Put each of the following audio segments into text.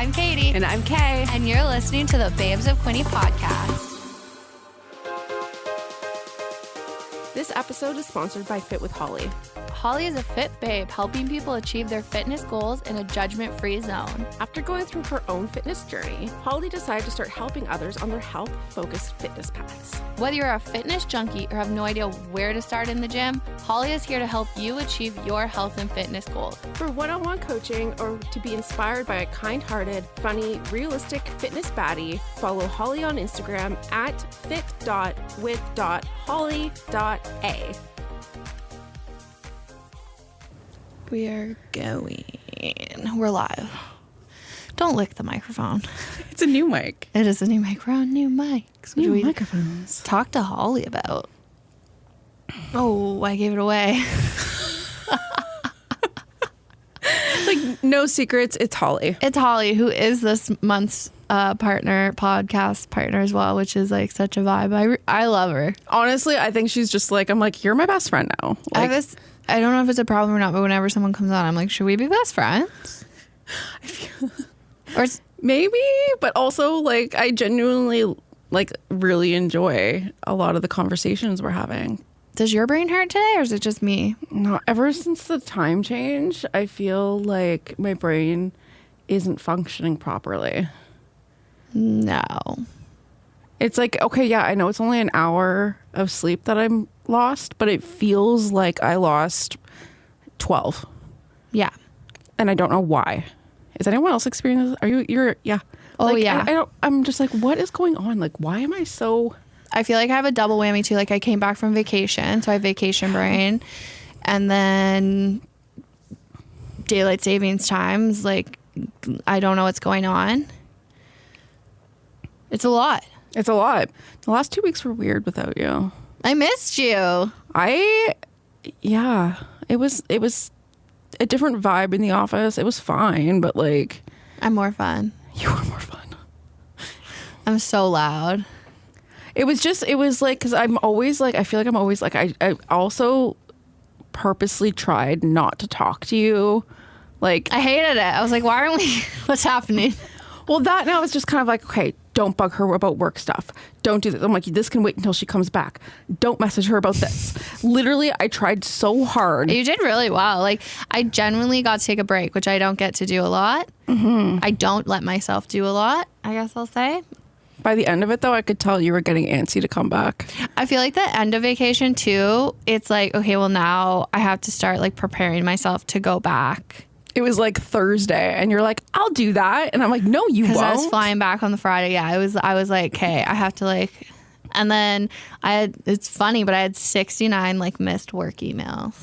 I'm Katie. And I'm Kay. And you're listening to the Babes of Quinte podcast. This episode is sponsored by Fit with Holly. Holly is a fit babe helping people achieve their fitness goals in a judgment-free zone. After going through her own fitness journey, Holly decided to start helping others on their health-focused fitness paths. Whether you're a fitness junkie or have no idea where to start in the gym, Holly is here to help you achieve your health and fitness goals. For one-on-one coaching or to be inspired by a kind-hearted, funny, realistic fitness baddie, follow Holly on Instagram at fit.with.holly.a. We are going. We're live. Don't lick the microphone. It's a new mic. It is a new microphone, new mics. New microphones. Talk to Holly about. Oh, I gave it away. Like, no secrets, it's Holly. It's Holly, who is this month's podcast partner as well, which is like such a vibe. I love her. Honestly, I think she's just like, I'm like, you're my best friend now. Like, I don't know if it's a problem or not, but whenever someone comes on, I'm like, should we be best friends? I feel Or maybe, but also like I genuinely like really enjoy a lot of the conversations we're having. does your brain hurt today, or is it just me? No, ever since the time change, I feel like my brain isn't functioning properly. No. It's like, okay, yeah, I know it's only an hour of sleep that I'm lost, but it feels like I lost 12. Yeah. And I don't know why. Is anyone else experiencing this? Yeah. Oh, like, yeah. I'm just like, what is going on? Like, why am I so... I feel like I have a double whammy too. Like, I came back from vacation, so I have vacation brain. And then daylight savings times, like, I don't know what's going on. It's a lot. It's a lot. The last 2 weeks were weird without you. I missed you. Yeah, it was a different vibe in the office. It was fine, but like, I'm more fun. you were more fun. I'm so loud. It was like, because I'm always like, I feel like I'm always like, I also purposely tried not to talk to you. Like, I hated it. I was like, why aren't we? What's happening? well, that now is just kind of like, okay, don't bug her about work stuff. Don't do this. I'm like, this can wait until she comes back. Don't message her about this. Literally, I tried so hard. You did really well. Like, I genuinely got to take a break, which I don't get to do a lot. Mm-hmm. I don't let myself do a lot, I guess I'll say. By the end of it, though, I could tell you were getting antsy to come back. I feel like the end of vacation, too, it's like, okay, well, now I have to start, like, preparing myself to go back. It was like Thursday, and you're like, I'll do that. And I'm like, no, you won't. Because I was flying back on the Friday. Yeah, I was like, okay, I have to, like... And then it's funny, but I had 69, like, missed work emails.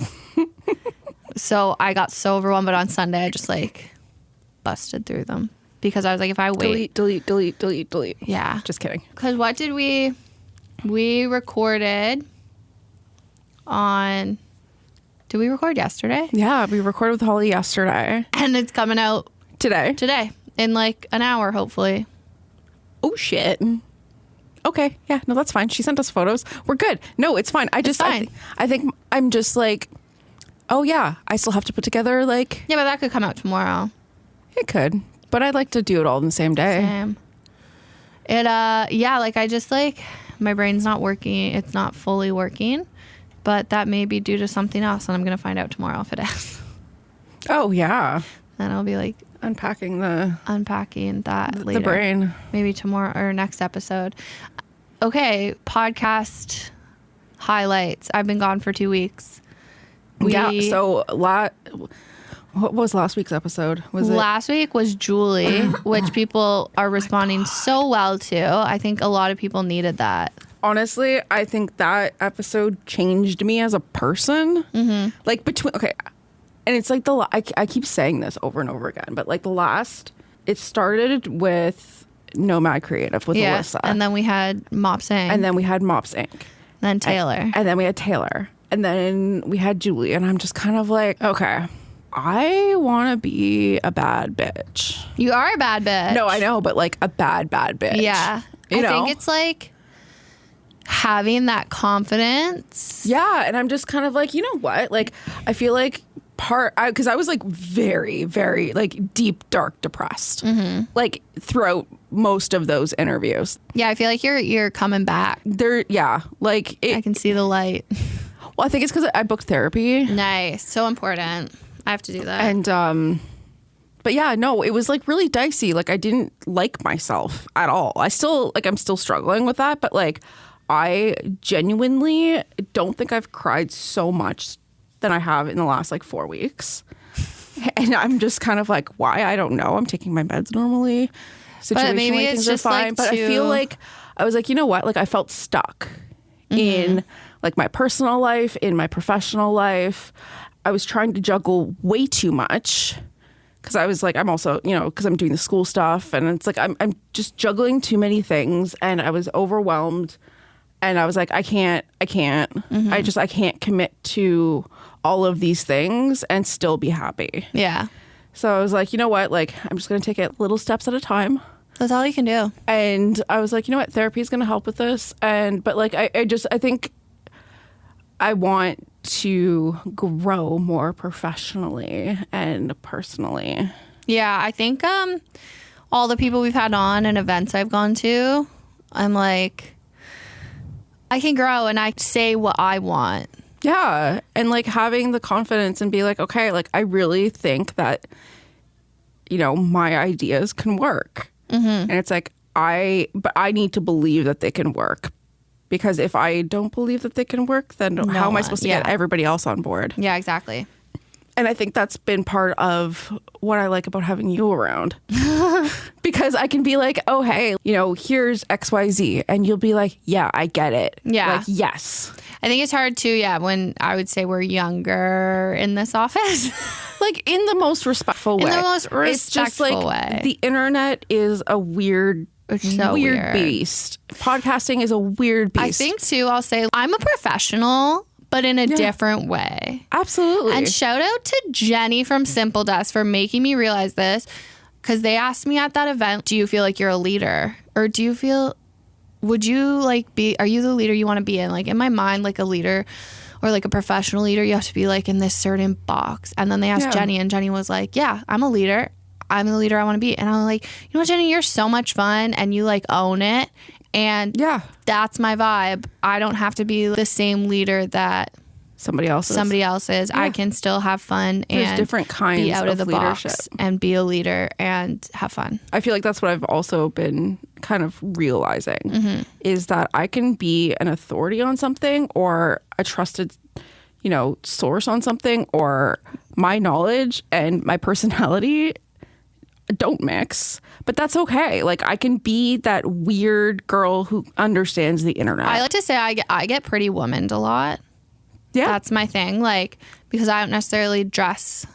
So I got so overwhelmed, but on Sunday, I just, like, busted through them. Because I was like, if I wait... Delete. Yeah. Just kidding. Because what did we recorded on... Did we record yesterday? Yeah, we recorded with Holly yesterday. And it's coming out... Today. In like an hour, hopefully. Oh, shit. Okay. Yeah, no, that's fine. She sent us photos. We're good. No, it's fine. I think I'm just like, oh, yeah, I still have to put together like... Yeah, but that could come out tomorrow. It could. But I'd like to do it all in the same day. Same. Yeah, like I just like... My brain's not working. It's not fully working. But that may be due to something else, and I'm going to find out tomorrow if it is. Oh, yeah. And I'll be like... Unpacking that later. The brain. Maybe tomorrow or next episode. Okay, podcast highlights. I've been gone for 2 weeks. So what was last week's episode? Last week was Julie, which people are responding so well to. I think a lot of people needed that. Honestly, I think that episode changed me as a person. Mm-hmm. Like and it's like I keep saying this over and over again, but like it started with Nomad Creative with Alyssa. And then we had Mops Inc. And then we had Mops Inc. Then Taylor. And then we had Taylor. And then we had Julie. And I'm just kind of like, okay, I want to be a bad bitch. You are a bad bitch. No, I know, but like a bad bitch. Yeah. I think it's like having that confidence. Yeah. And I'm just kind of like, you know what? Like, I feel like because I was like very, very like deep, dark, depressed, like throughout most of those interviews. Yeah, I feel like you're coming back. Like I can see the light. Well, I think it's because I booked therapy. Nice, so important. I have to do that. And but yeah, no, it was like really dicey. Like I didn't like myself at all. I'm still struggling with that, but like I genuinely don't think I've cried so much than I have in the last like 4 weeks. And I'm just kind of like, why? I don't know. I'm taking my meds normally. But maybe Situationally, it's things are just fine. like But I feel like I was like, you know what? Like I felt stuck in like my personal life, in my professional life. I was trying to juggle way too much because I was like, I'm also, you know, because I'm doing the school stuff, and it's like I'm just juggling too many things, and I was overwhelmed, and I was like, I can't, I can't commit to all of these things and still be happy. Yeah. So I was like, you know what? Like, I'm just going to take it little steps at a time. That's all you can do. And I was like, you know what? Therapy is going to help with this. But like, I think I want to grow more professionally and personally. Yeah, I think all the people we've had on and events I've gone to, I'm like, I can grow and I say what I want. Yeah. And like having the confidence and be like, okay, like I really think that, you know, my ideas can work. And it's like, but I need to believe that they can work. Because if I don't believe that they can work, then how am I supposed to get everybody else on board? Yeah, exactly. And I think that's been part of what I like about having you around. Because I can be like, oh, hey, you know, here's XYZ. And you'll be like, yeah, I get it. Yeah. Like, yes. I think it's hard too, when I would say we're younger in this office. Like in the most respectful way. In the most respectful it's just like way. The internet is a weird, It's so weird beast. Podcasting is a weird beast. I think too, I'll say I'm a professional, but in a different way. Absolutely. And shout out to Jenny from Simple Desk for making me realize this, because they asked me at that event, do you feel like you're a leader? Or do you feel, would you like are you the leader you want to be in? Like in my mind, like a leader or like a professional leader, you have to be like in this certain box. And then they asked Jenny, and Jenny was like, yeah, I'm a leader. I'm the leader I want to be. And I'm like, you know what, Jenny, you're so much fun and you like own it. And that's my vibe. I don't have to be the same leader that somebody else is. I can still have fun and different kinds be out of the leadership. box and be a leader and have fun. I feel like that's what I've also been kind of realizing is that I can be an authority on something or a trusted, you know, source on something, or my knowledge and my personality don't mix, but that's okay. Like I can be that weird girl who understands the internet. I like to say I get pretty womaned a lot. Yeah. That's my thing. Like, because I don't necessarily dress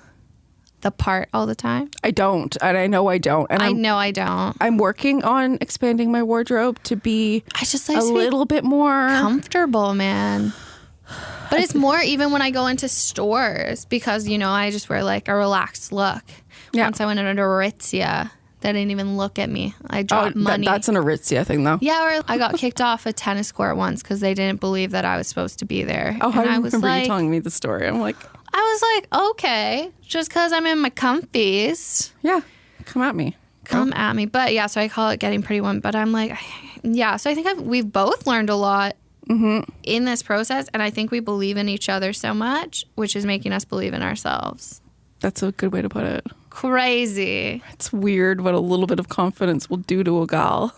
the part all the time. I don't. And I know I don't. And I know I don't. I'm working on expanding my wardrobe to be I just like a little bit more comfortable, man. But it's more even when I go into stores, because, you know, I just wear like a relaxed look. Yeah. Once I went into Aritzia, they didn't even look at me. I dropped money. That's an Aritzia thing, though. Yeah, or I got kicked off a tennis court once because they didn't believe that I was supposed to be there. Oh, I remember you telling me the story. I'm like... I was like, okay, just because I'm in my comfies. Yeah, come at me. Come at me. But yeah, so I call it getting pretty one. But I'm like, yeah, so I think we've both learned a lot in this process. And I think we believe in each other so much, which is making us believe in ourselves. That's a good way to put it. Crazy. It's weird what a little bit of confidence will do to a gal.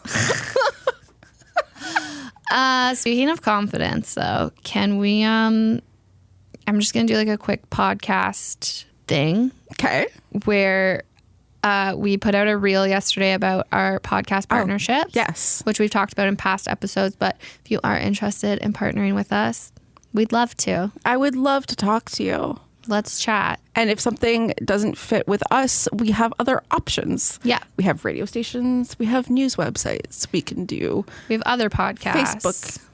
Speaking of confidence, though, can we, I'm just going to do like a quick podcast thing. Okay. Where we put out a reel yesterday about our podcast partnerships. Yes. Which we've talked about in past episodes. But if you are interested in partnering with us, we'd love to. I would love to talk to you. Let's chat. And if something doesn't fit with us, we have other options. Yeah. We have radio stations. We have news websites. We can do... We have other podcasts. Facebook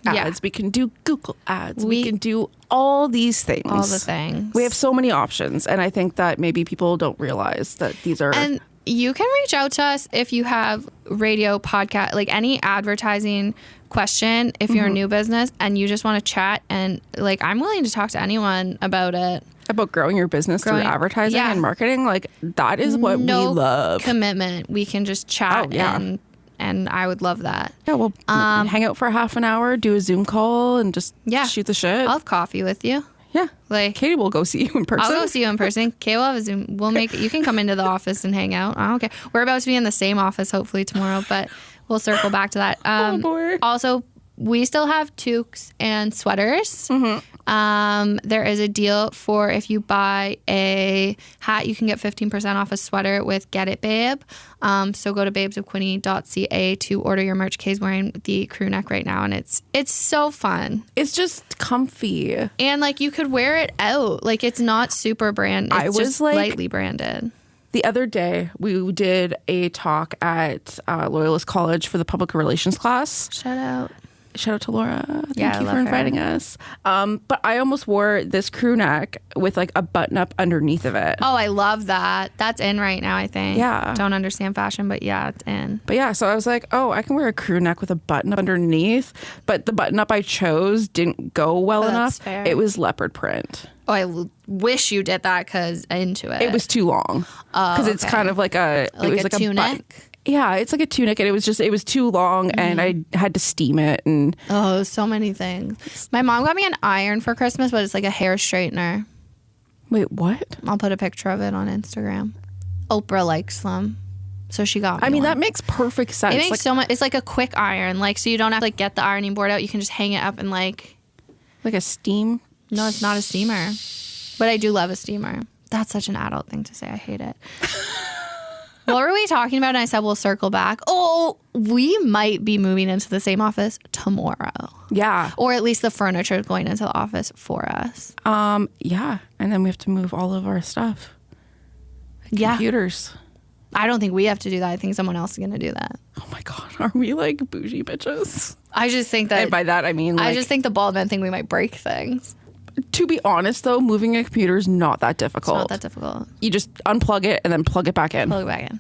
ads. Yeah. We can do Google ads. We can do all these things. All the things. We have so many options. And I think that maybe people don't realize that these are... And you can reach out to us if you have radio, podcast, like any advertising question, if you're a new business and you just want to chat, and like I'm willing to talk to anyone about it. about growing your business through advertising and marketing, like that is what we love. Commitment. We can just chat and I would love that. Yeah, we'll hang out for half an hour, do a Zoom call, and just shoot the shit. I'll have coffee with you. Yeah. Like Katie will go see you in person. I'll go see you in person. Kay will have a Zoom. You can come into the office and hang out. I don't care. We're about to be in the same office hopefully tomorrow, but we'll circle back to that. Oh boy. Also, we still have toques and sweaters. There is a deal for if you buy a hat, you can get 15% off a sweater with Get It Babe. So go to babesofquinte.ca to order your merch. Kay's wearing the crew neck right now, and it's so fun. It's just comfy. And like you could wear it out. Like it's not super branded. It's just like, lightly branded. The other day, we did a talk at Loyalist College for the public relations class. Shout out to Laura. Thank you for inviting us. But I almost wore this crew neck with like a button up underneath of it. Oh, I love that. That's in right now, I think. Yeah. Don't understand fashion, but yeah, it's in. But yeah, so I was like, oh, I can wear a crew neck with a button up underneath. But the button up I chose didn't go well enough. Fair. It was leopard print. Oh, I wish you did that because into it. It was too long. Because it's kind of like a tunic. Yeah, it's like a tunic, and it was too long, and I had to steam it. And so many things. My mom got me an iron for Christmas, but it's like a hair straightener. Wait, what? I'll put a picture of it on Instagram. Oprah likes them, so she got me I mean, one. that makes perfect sense. It makes so much. It's like a quick iron, like so you don't have to like get the ironing board out. You can just hang it up and like a steam. No, it's not a steamer, but I do love a steamer. That's such an adult thing to say. I hate it. What were we talking about? And I said, we'll circle back. Oh, we might be moving into the same office tomorrow. Yeah. Or at least the furniture is going into the office for us. Yeah. And then we have to move all of our stuff. Yeah. Computers. I don't think we have to do that. I think someone else is going to do that. Oh my God. Are we like bougie bitches? I just think that. And by that, I mean like. I just think the bald men think we might break things. To be honest, though, moving a computer is not that difficult. It's not that difficult. You just unplug it and then plug it back in. Plug it back in.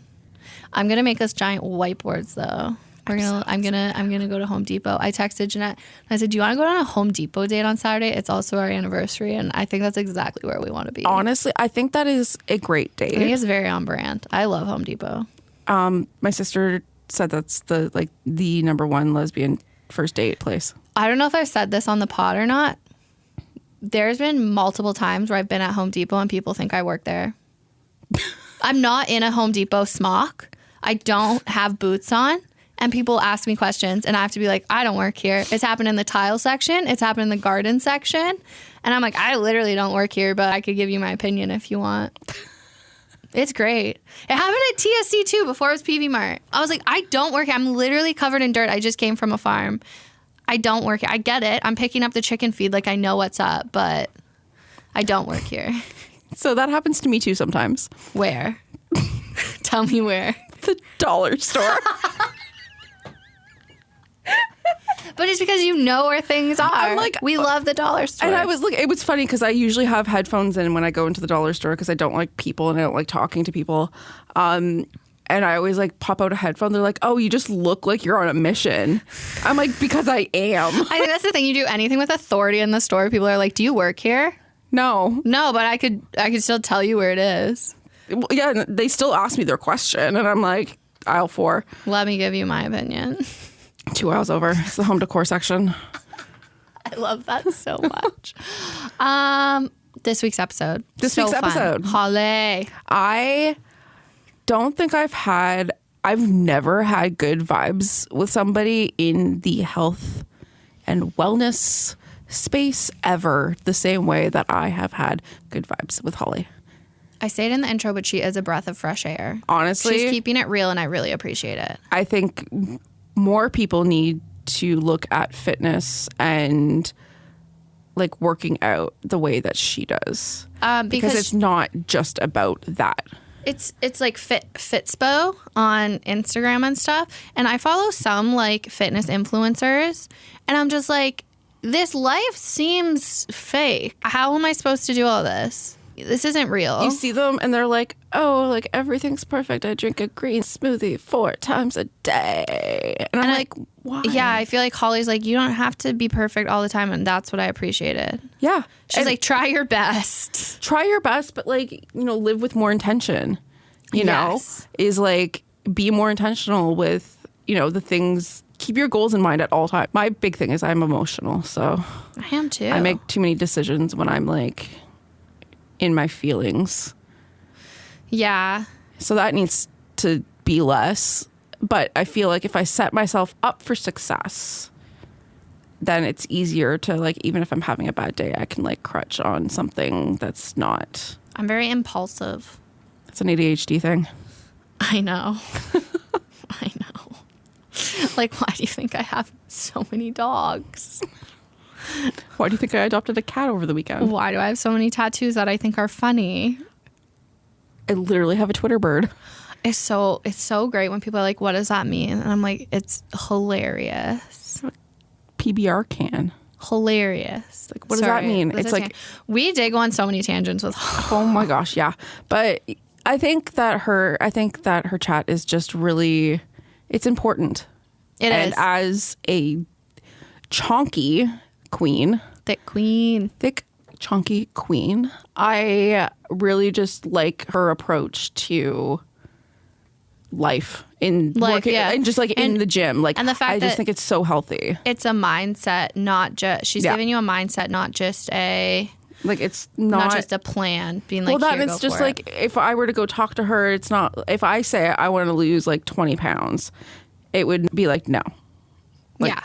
I'm gonna make us giant whiteboards, though. I'm gonna go to Home Depot. I texted Jeanette and I said, "Do you want to go on a Home Depot date on Saturday? It's also our anniversary, and I think that's exactly where we want to be." Honestly, I think that is a great date. I think it's very on brand. I love Home Depot. My sister said that's the number one lesbian first date place. I don't know if I've said this on the pod or not. There's been multiple times where I've been at Home Depot and people think I work there. I'm not in a Home Depot smock. I don't have boots on. And people ask me questions and I have to be like, I don't work here. It's happened in the tile section. It's happened in the garden section. And I'm like, I literally don't work here, but I could give you my opinion if you want. It's great. It happened at TSC too before it was PV Mart. I was like, I don't work here. I'm literally covered in dirt. I just came from a farm. I don't work here. I get it. I'm picking up the chicken feed. Like I know what's up, but I don't work here. So that happens to me too sometimes. Where? Tell me where. The dollar store. But it's because you know where things are. I'm like, we love the dollar store. And I was it was funny because I usually have headphones in when I go into the dollar store because I don't like people and I don't like talking to people. And I always like pop out a headphone. They're like, oh, you just look like you're on a mission. I'm like, because I am. I think that's the thing. You do anything with authority in the store, people are like, do you work here? No. No, but I could still tell you where it is. Well, yeah, they still ask me their question. And I'm like, aisle 4. Let me give you my opinion. 2 aisles over. It's the home decor section. I love that so much. This week's episode. Holly. I don't think I've never had good vibes with somebody in the health and wellness space ever the same way that I have had good vibes with Holly. I say it in the intro, but she is a breath of fresh air. Honestly. She's keeping it real and I really appreciate it. I think more people need to look at fitness and like working out the way that she does. Because it's not just about that. It's like Fitspo on Instagram and stuff. And I follow some like fitness influencers. And I'm just like, this life seems fake. How am I supposed to do all this? this isn't real. You see them and they're like, oh, like everything's perfect. I drink a green smoothie 4 times a day. And I'm like, why? Yeah, I feel like Holly's like, you don't have to be perfect all the time. And that's what I appreciated. Yeah. She's like, try your best. Try your best, but like, you know, live with more intention, you know, is like, be more intentional with, you know, the things. Keep your goals in mind at all times. My big thing is I'm emotional, so I am too. I make too many decisions when I'm like in my feelings. Yeah. So that needs to be less. But I feel like if I set myself up for success, then it's easier to like, even if I'm having a bad day, I can like crutch on something that's not. I'm very impulsive. It's an ADHD thing. I know. I know. Like, why do you think I have so many dogs? Why do you think I adopted a cat over the weekend? Why do I have so many tattoos that I think are funny? I literally have a Twitter bird. It's so great when people are like, what does that mean? And I'm like, it's hilarious. PBR can. Hilarious. Like, what does that mean? It's like, we did go on so many tangents with oh my gosh, yeah. But I think that her chat is just really, it's important. It and is. As a chonky queen, thick chunky queen, I really just like her approach to life in working and just like in the gym. Like, and the fact I just think it's so healthy. It's a mindset, not just she's giving you a mindset, not just a like it's not just a plan. Being like, well, that it's just like if I were to go talk to her, it's not. If I say I want to lose like 20 pounds, it would be like no. Like,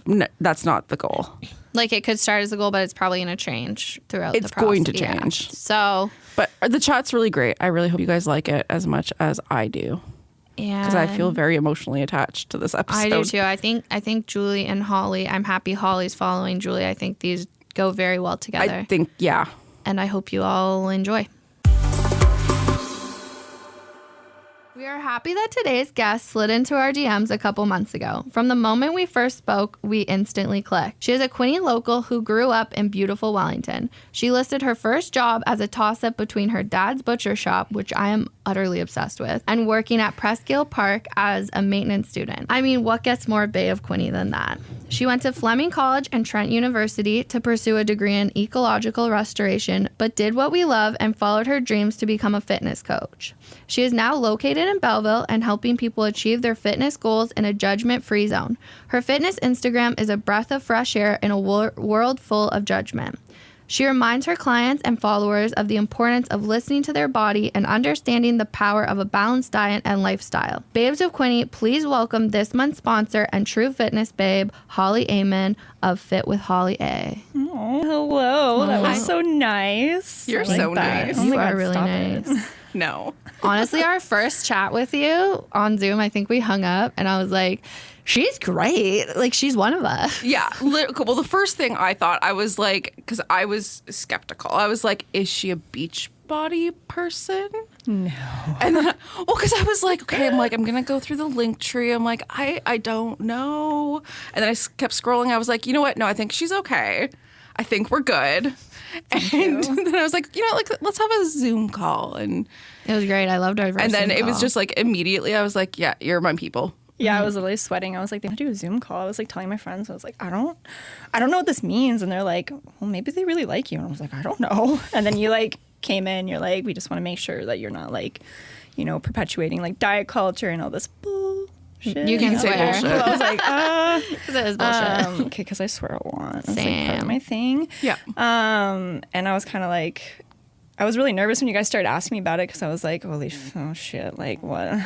no, that's not the goal. Like it could start as a goal, but it's probably going to change throughout the process. It's going to change. Yeah. So, but the chat's really great. I really hope you guys like it as much as I do. Because I feel very emotionally attached to this episode. I do too. I think Julie and Holly. I'm happy Holly's following Julie. I think these go very well together. I think and I hope you all enjoy. We are happy that today's guest slid into our DMs a couple months ago. From the moment we first spoke, we instantly clicked. She is a Quinte local who grew up in beautiful Wellington. She listed her first job as a toss-up between her dad's butcher shop, which I am utterly obsessed with, and working at Presquile Park as a maintenance student. I mean, what gets more Bay of Quinte than that? She went to Fleming College and Trent University to pursue a degree in ecological restoration, but did what we love and followed her dreams to become a fitness coach. She is now located in Belleville and helping people achieve their fitness goals in a judgment-free zone. Her fitness Instagram is a breath of fresh air in a world full of judgment. She reminds her clients and followers of the importance of listening to their body and understanding the power of a balanced diet and lifestyle. Babes of Quinte, please welcome this month's sponsor and true fitness babe, Holly Aman of Fit with Holly A. Oh, hello. That was so nice. You're so nice. You are really nice. No. Honestly, our first chat with you on Zoom, I think we hung up and I was like, she's great. Like, she's one of us. Yeah. Well, the first thing I thought, I was like, because I was skeptical. I was like, is she a beach body person? No. And then, well, because I was like, okay, I'm going to go through the link tree. I'm like, I don't know. And then I kept scrolling. I was like, you know what? No, I think she's okay. I think we're good. And then I was like, you know, like, let's have a Zoom call. And it was great. I loved our first And then Zoom it was call. just like, immediately, I was like, yeah, you're my people. Yeah, I was literally sweating. I was like, they want to do a Zoom call. I was like telling my friends, I was like, I don't know what this means. And they're like, well, maybe they really like you. And I was like, I don't know. And then you like came in, you're like, we just want to make sure that you're not like, you know, perpetuating like diet culture and all this bullshit. You can say swear. bullshit. I was like, because it is bullshit. okay, because I swear a lot. That's like Same. part of my thing. Yeah. And I was kind of like, I was really nervous when you guys started asking me about it because I was like, holy shit, like what?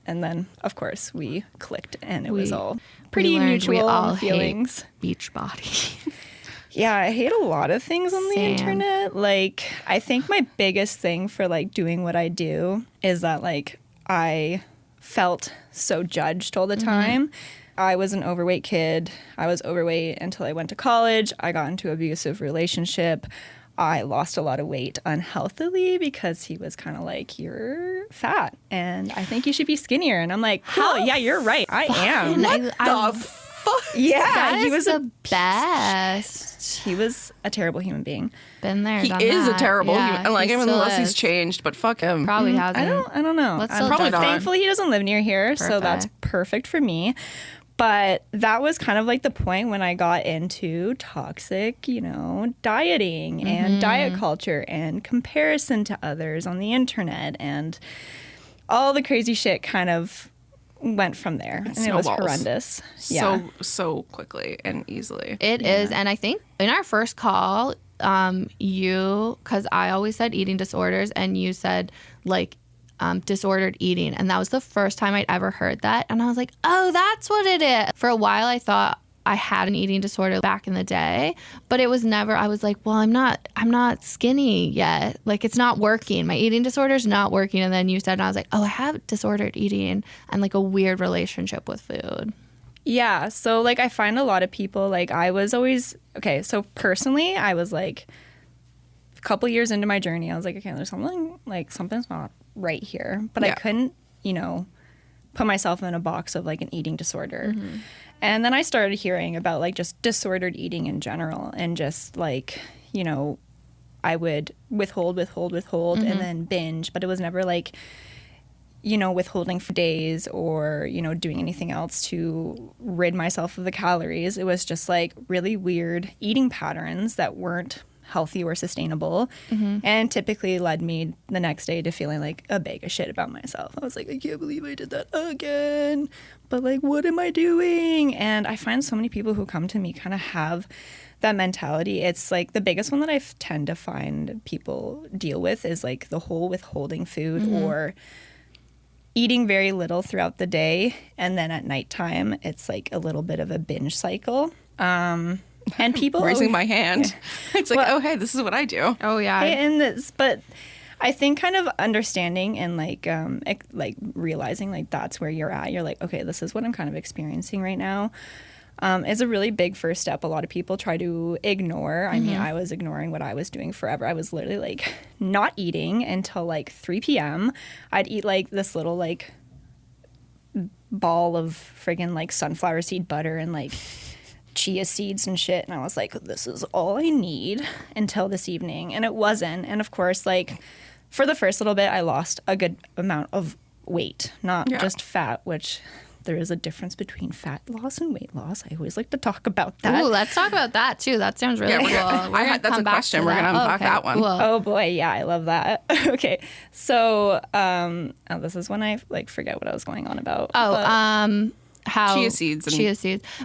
And then, of course, we clicked and it was all pretty mutual we all feelings. Hate beach body. Yeah, I hate a lot of things on the Same. internet. Like, I think my biggest thing for like doing what I do is that like I felt so judged all the time. I was an overweight kid. I was overweight until I went to college. I got into an abusive relationship. I lost a lot of weight unhealthily because he was kind of like, you're fat and I think you should be skinnier. And I'm like, hell yeah, you're right. I am. What the fuck? Yeah, That he is was the best. he was a terrible human being. Been there, He done is that. a terrible Yeah, human. And like, he unless still he's is. changed, but fuck him. Probably hasn't. I don't know. Let's I'm still Probably judge not. him. Thankfully, he doesn't live near here, so that's perfect for me. But that was kind of like the point when I got into toxic, dieting and diet culture and comparison to others on the internet, and all the crazy shit kind of went from there. And it was snowballs. horrendous. Yeah. So quickly and easily. It is, and I think in our first call, because I always said eating disorders, and you said like disordered eating, and that was the first time I'd ever heard that, and I was like, oh, that's what it is. For a while, I thought I had an eating disorder back in the day, but it was never. I was like, well, I'm not skinny yet. Like, it's not working. My eating disorder is not working. And then you said, and I was like, oh, I have disordered eating and like a weird relationship with food. Yeah. So, like, I find a lot of people, like, I was always, okay, so personally, I was like, a couple years into my journey, I was like, okay, there's something, like, something's not right here. But I couldn't, put myself in a box of, like, an eating disorder. Mm-hmm. And then I started hearing about, like, just disordered eating in general, and just, like, I would withhold, mm-hmm. and then binge, but it was never, like, withholding for days or, doing anything else to rid myself of the calories. It was just like really weird eating patterns that weren't healthy or sustainable, mm-hmm. and typically led me the next day to feeling like a bag of shit about myself. I was like, I can't believe I did that again. But like, what am I doing? And I find so many people who come to me kind of have that mentality. It's like the biggest one that I tend to find people deal with is like the whole withholding food, mm-hmm. or eating very little throughout the day, and then at nighttime it's like a little bit of a binge cycle. And people raising my hand. Yeah. It's like, well, oh, hey, this is what I do. Oh yeah. But I think kind of understanding and like realizing like that's where you're at. You're like, okay, this is what I'm kind of experiencing right now. Is a really big first step. A lot of people try to ignore. I mean, I was ignoring what I was doing forever. I was literally like not eating until like 3 p.m. I'd eat like this little like ball of friggin' like sunflower seed butter and like chia seeds and shit. And I was like, this is all I need until this evening. And it wasn't. And of course, like for the first little bit, I lost a good amount of weight, not just fat, which there is a difference between fat loss and weight loss. I always like to talk about that. Ooh, let's talk about that too. That sounds really cool. That's a question. We're going to unpack that one. Cool. Oh boy, yeah, I love that. Okay, so this is when I like forget what I was going on about. How chia seeds.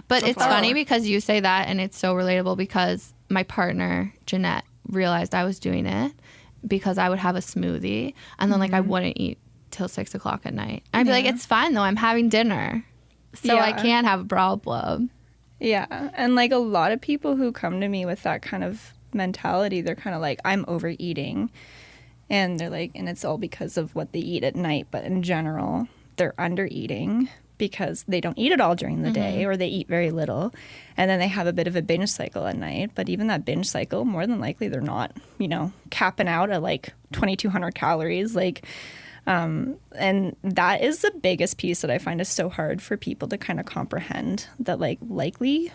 But it's funny because you say that, and it's so relatable because my partner Jeanette realized I was doing it because I would have a smoothie and then like I wouldn't eat till 6 o'clock at night. I'd be like, it's fine though, I'm having dinner, so I can't have a problem. Yeah, and like a lot of people who come to me with that kind of mentality, they're kind of like, I'm overeating, and they're like, and it's all because of what they eat at night. But in general, they're under eating because they don't eat it all during the day, or they eat very little, and then they have a bit of a binge cycle at night. But even that binge cycle, more than likely, they're not, capping out at like 2,200 calories, like. And that is the biggest piece that I find is so hard for people to kind of comprehend, that like likely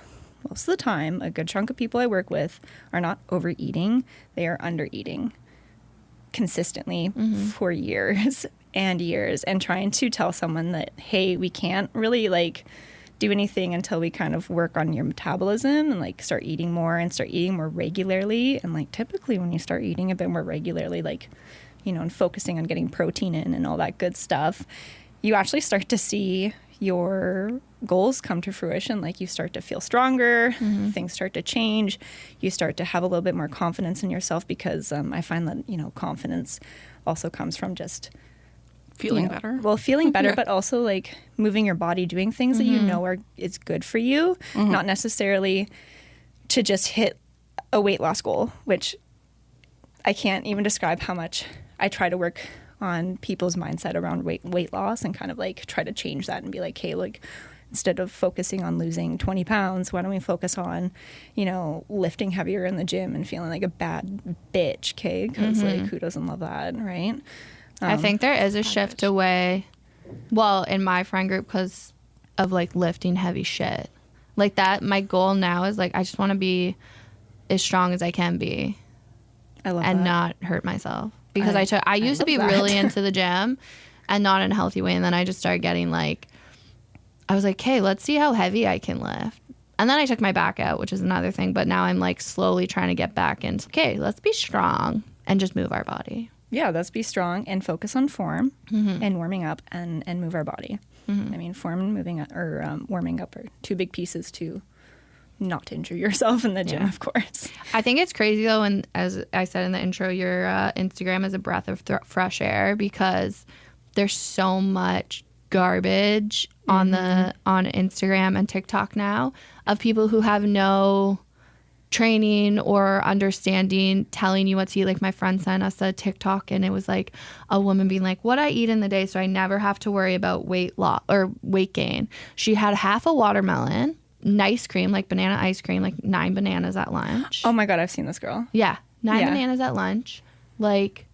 most of the time a good chunk of people I work with are not overeating, they are undereating consistently for years and years, and trying to tell someone that, hey, we can't really like do anything until we kind of work on your metabolism and like start eating more and start eating more regularly. And like typically when you start eating a bit more regularly, like and focusing on getting protein in and all that good stuff, you actually start to see your goals come to fruition. Like you start to feel stronger, things start to change, you start to have a little bit more confidence in yourself, because I find that, confidence also comes from just feeling better. Well, feeling better, but also like moving your body, doing things that is good for you, not necessarily to just hit a weight loss goal, which I can't even describe how much I try to work on people's mindset around weight loss, and kind of like try to change that and be like, hey, like instead of focusing on losing 20 pounds, why don't we focus on, lifting heavier in the gym and feeling like a bad bitch, okay? Because like who doesn't love that, right? I think there is a shift away, well, in my friend group, because of like lifting heavy shit. Like that, my goal now is like, I just want to be as strong as I can be I love and that. not hurt myself. Because I used to be love that. really into the gym and not in a healthy way. And then I just started getting like, I was like, okay, let's see how heavy I can lift. And then I took my back out, which is another thing. But now I'm like slowly trying to get back into, okay, let's be strong and just move our body. Yeah, let's be strong and focus on form and warming up and move our body. I mean, form and moving up, or warming up are two big pieces to not injure yourself in the gym, of course. I think it's crazy though, and as I said in the intro, your Instagram is a breath of fresh air because there's so much garbage on Instagram and TikTok now of people who have no training or understanding telling you what to eat. Like my friend sent us a TikTok and it was like a woman being like, what I eat in the day so I never have to worry about weight loss or weight gain. She had half a watermelon, nice cream, like banana ice cream, like 9 bananas at lunch. Oh my God, I've seen this girl. Yeah, 9 Yeah. bananas at lunch, like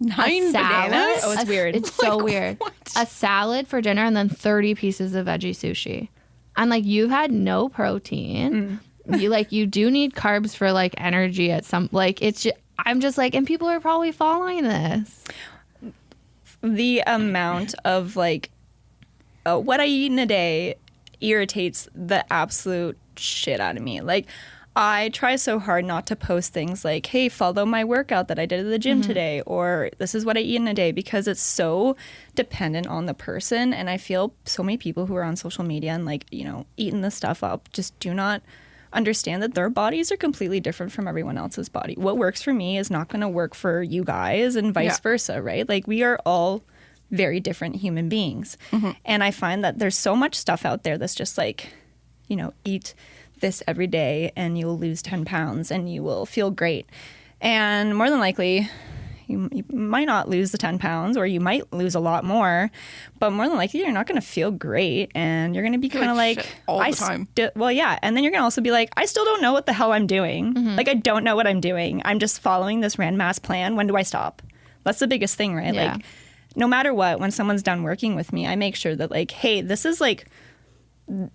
9 salad. bananas? Oh, it's weird. It's so weird. what? A salad for dinner and then 30 pieces of veggie sushi. I'm like, you've had no protein. You do need carbs for like energy at some, like it's just, I'm just like, and people are probably following this. The amount of like what I eat in a day irritates the absolute shit out of me. Like I try so hard not to post things like, hey, follow my workout that I did at the gym today, or this is what I eat in a day, because it's so dependent on the person. And I feel so many people who are on social media and like, you know, eating this stuff up just do not understand that their bodies are completely different from everyone else's body. What works for me is not going to work for you guys and vice versa, right? Like we are all very different human beings. And I find that there's so much stuff out there that's just like, you know, eat this every day and you'll lose 10 pounds and you will feel great. And more than likely, you might not lose the 10 pounds or you might lose a lot more, but more than likely you're not going to feel great and you're going to be kind of like, shit all the time. well, yeah. And then you're going to also be like, I still don't know what the hell I'm doing. Like, I don't know what I'm doing. I'm just following this random ass plan. When do I stop? That's the biggest thing, right? Yeah. Like, no matter what, when someone's done working with me, I make sure that like, hey, this is like,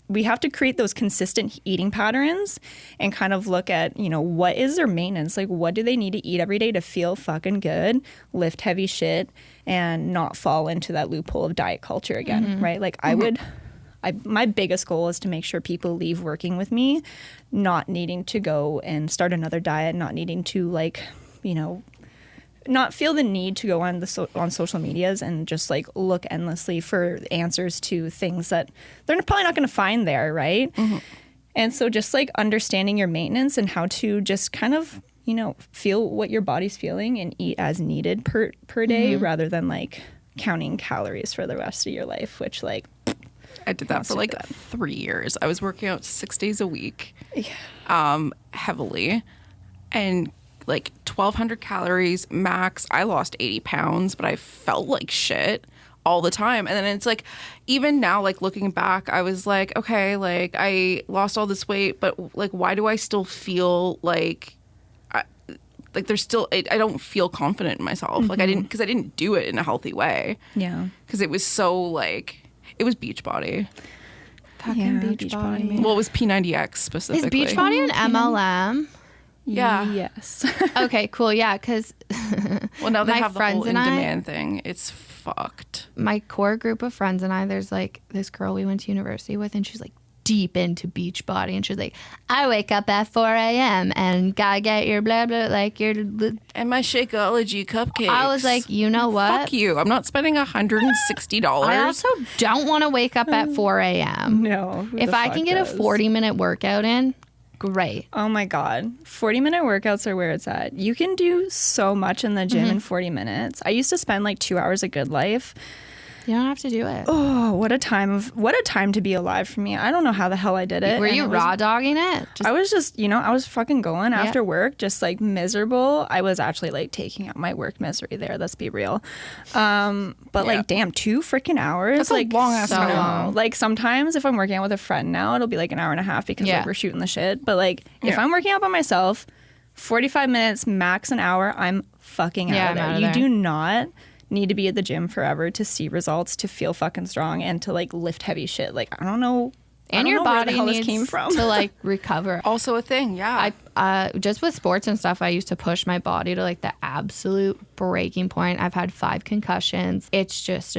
we have to create those consistent eating patterns and kind of look at, you know, what is their maintenance? Like, what do they need to eat every day to feel fucking good, lift heavy shit, and not fall into that loophole of diet culture again, right? Like, my biggest goal is to make sure people leave working with me not needing to go and start another diet, not needing to, like, you know, not feel the need to go on on social medias and just like look endlessly for answers to things that they're probably not going to find there, right? And so just like understanding your maintenance and how to just kind of, you know, feel what your body's feeling and eat as needed per day rather than like counting calories for the rest of your life, which like I did that for like 3 years. I was working out 6 days a week, heavily, and like 1,200 calories max. I lost 80 pounds, but I felt like shit all the time. And then it's like, even now, like looking back, I was like, okay, like I lost all this weight, but like, why do I still feel like, like there's still, I don't feel confident in myself. Like I didn't do it in a healthy way. Yeah. Because it was so like, it was Beachbody. Fucking Yeah, Beachbody. Beachbody. Well, it was P90X Is specifically. Beachbody an MLM? Yeah. Yes. Okay, cool. Yeah, because Well, now they my have the friends whole and I- in-demand thing. It's fucked. my core group of friends and I, there's like this girl we went to university with, and she's like deep into Beachbody, and she's like, I wake up at 4 a.m. and gotta get your blah blah, like your. And my Shakeology cupcakes. I was like, you know what? Fuck you. I'm not spending $160. I also don't want to wake up at 4 a.m. No. who If the I fuck can get does? a 40-minute workout in, great. Oh my God. 40-minute workouts are where it's at. You can do so much in the gym in 40 minutes. I used to spend like 2 hours of good life. You don't have to do it. Oh, what a time to be alive for me. I don't know how the hell I did it. Were and you it was- raw dogging it? I was just, you know, I was fucking going after work, just like miserable. I was actually like taking out my work misery there. Let's be real. But like, damn, 2 freaking hours. That's a like long-ass so time. long. Like sometimes if I'm working out with a friend now, it'll be like an hour and a half because like, we're shooting the shit. But like if I'm working out by myself, 45 minutes, max an hour, I'm fucking out of there. I'm out of You there. do not need to be at the gym forever to see results, to feel fucking strong, and to like lift heavy shit. Like I don't know And your don't know where the body hell this needs came from. to like recover. Also a thing, yeah. I just with sports and stuff, I used to push my body to like the absolute breaking point. I've had 5 concussions. It's just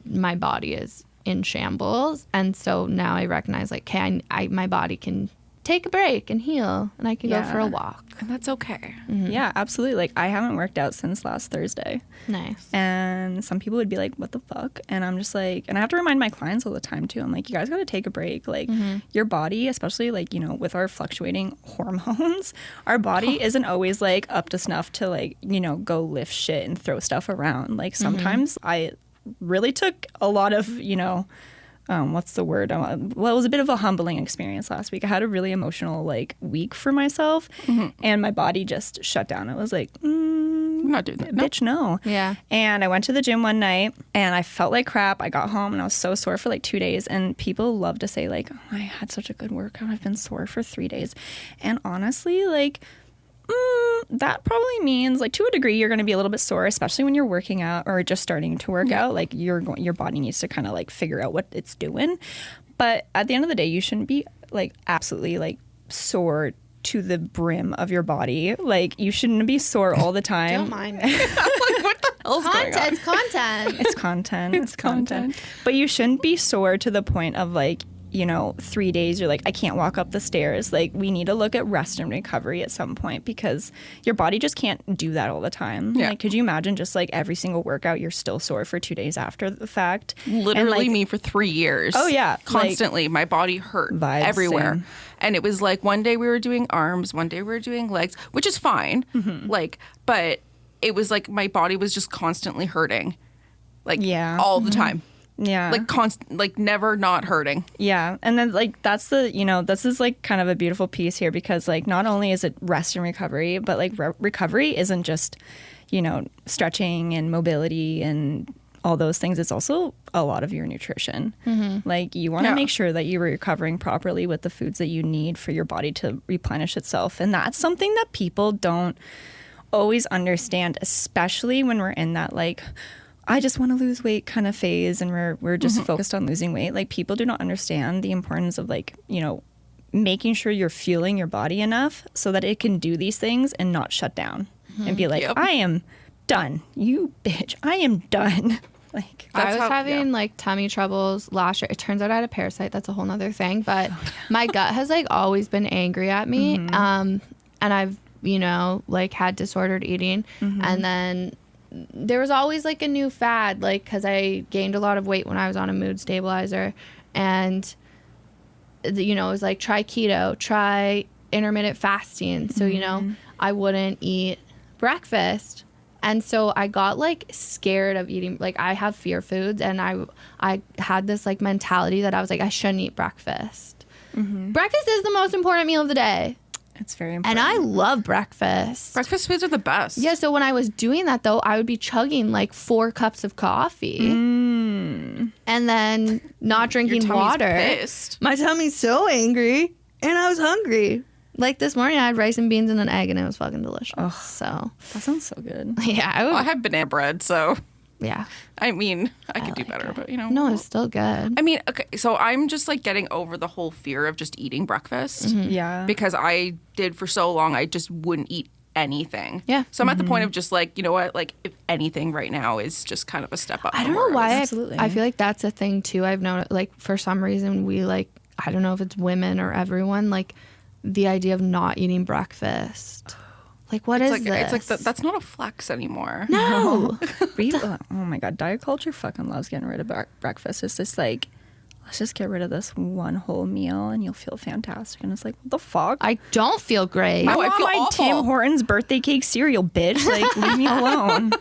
my body is in shambles, and so now I recognize like, okay, my body can take a break and heal, and I can go for a walk. And that's okay. Yeah, absolutely. Like, I haven't worked out since last Thursday. Nice. And some people would be like, what the fuck? And I'm just like, and I have to remind my clients all the time too. I'm like, you guys got to take a break. Like, your body, especially like, you know, with our fluctuating hormones, our body isn't always like up to snuff to like, you know, go lift shit and throw stuff around. Like, sometimes I really took a lot of, you know, what's the word? Well, it was a bit of a humbling experience last week. I had a really emotional like week for myself, and my body just shut down. It was like, I'm not doing that. bitch, no. Yeah. And I went to the gym one night, and I felt like crap. I got home, and I was so sore for like 2 days. And people love to say like, oh, I had such a good workout. I've been sore for 3 days. And honestly, like, that probably means like to a degree you're going to be a little bit sore, especially when you're working out or just starting to work out. Like your body needs to kind of like figure out what it's doing. But at the end of the day, you shouldn't be like absolutely like sore to the brim of your body. Like, you shouldn't be sore all the time. Don't mind me. I'm like, what the hell's going on? It's content. It's content. It's content. But you shouldn't be sore to the point of like, you know, 3 days you're like, I can't walk up the stairs. Like, we need to look at rest and recovery at some point, because your body just can't do that all the time. Yeah. Like, could you imagine just like every single workout you're still sore for 2 days after the fact? Literally And, like, me for 3 years. Oh, yeah. Constantly. My body hurt Vibes, everywhere. same. And it was like one day we were doing arms, one day we were doing legs, which is fine. Like, but it was like my body was just constantly hurting. Like, Yeah. all the time. Yeah. Like never not hurting. Yeah. And then like that's the, you know, this is like kind of a beautiful piece here, because like not only is it rest and recovery, but like recovery isn't just, you know, stretching and mobility and all those things. It's also a lot of your nutrition. Like, you want to make sure that you're recovering properly with the foods that you need for your body to replenish itself. And that's something that people don't always understand, especially when we're in that like, I just want to lose weight kind of phase, and we're just focused on losing weight. Like, people do not understand the importance of like, you know, making sure you're fueling your body enough so that it can do these things and not shut down and be like, I am done. You bitch, I am done. Like, I was having like tummy troubles last year. It turns out I had a parasite. That's a whole nother thing. But my gut has like always been angry at me. And I've, you know, like had disordered eating. And then there was always like a new fad, like, because I gained a lot of weight when I was on a mood stabilizer. And, you know, it was like, try keto, try intermittent fasting. So, you know, I wouldn't eat breakfast. And so I got like scared of eating, like, I have fear foods, and I had this like mentality that I was like, I shouldn't eat breakfast. Breakfast is the most important meal of the day. it's very important. And I love breakfast. Breakfast foods are the best. Yeah, so when I was doing that, though, I would be chugging like 4 cups of coffee and then not drinking Your tummy's water. pissed. My tummy's so angry, and I was hungry. Like this morning, I had rice and beans and an egg, and it was fucking delicious. So, That sounds so good. yeah, I would. Well, I have banana bread, so Yeah. I mean, I could do like better, it. but you know. No, it's still good. I mean, okay, so I'm just like getting over the whole fear of just eating breakfast Yeah. because I did for so long. I just wouldn't eat anything. Yeah. So I'm at the point of just like, you know what, like if anything right now is just kind of a step up. I from don't where know I why. was. Absolutely. I feel like that's a thing too. I've known, like, for some reason, we like, I don't know if it's women or everyone, like the idea of not eating breakfast. Like, what is It's like, this? it's like that's not a flex anymore. No. Oh my god, diet culture fucking loves getting rid of breakfast. It's just like, let's just get rid of this one whole meal and you'll feel fantastic. And it's like, what the fuck? I don't feel great. No, I want feel my awful. Tim Hortons birthday cake cereal, bitch. Like, leave me alone.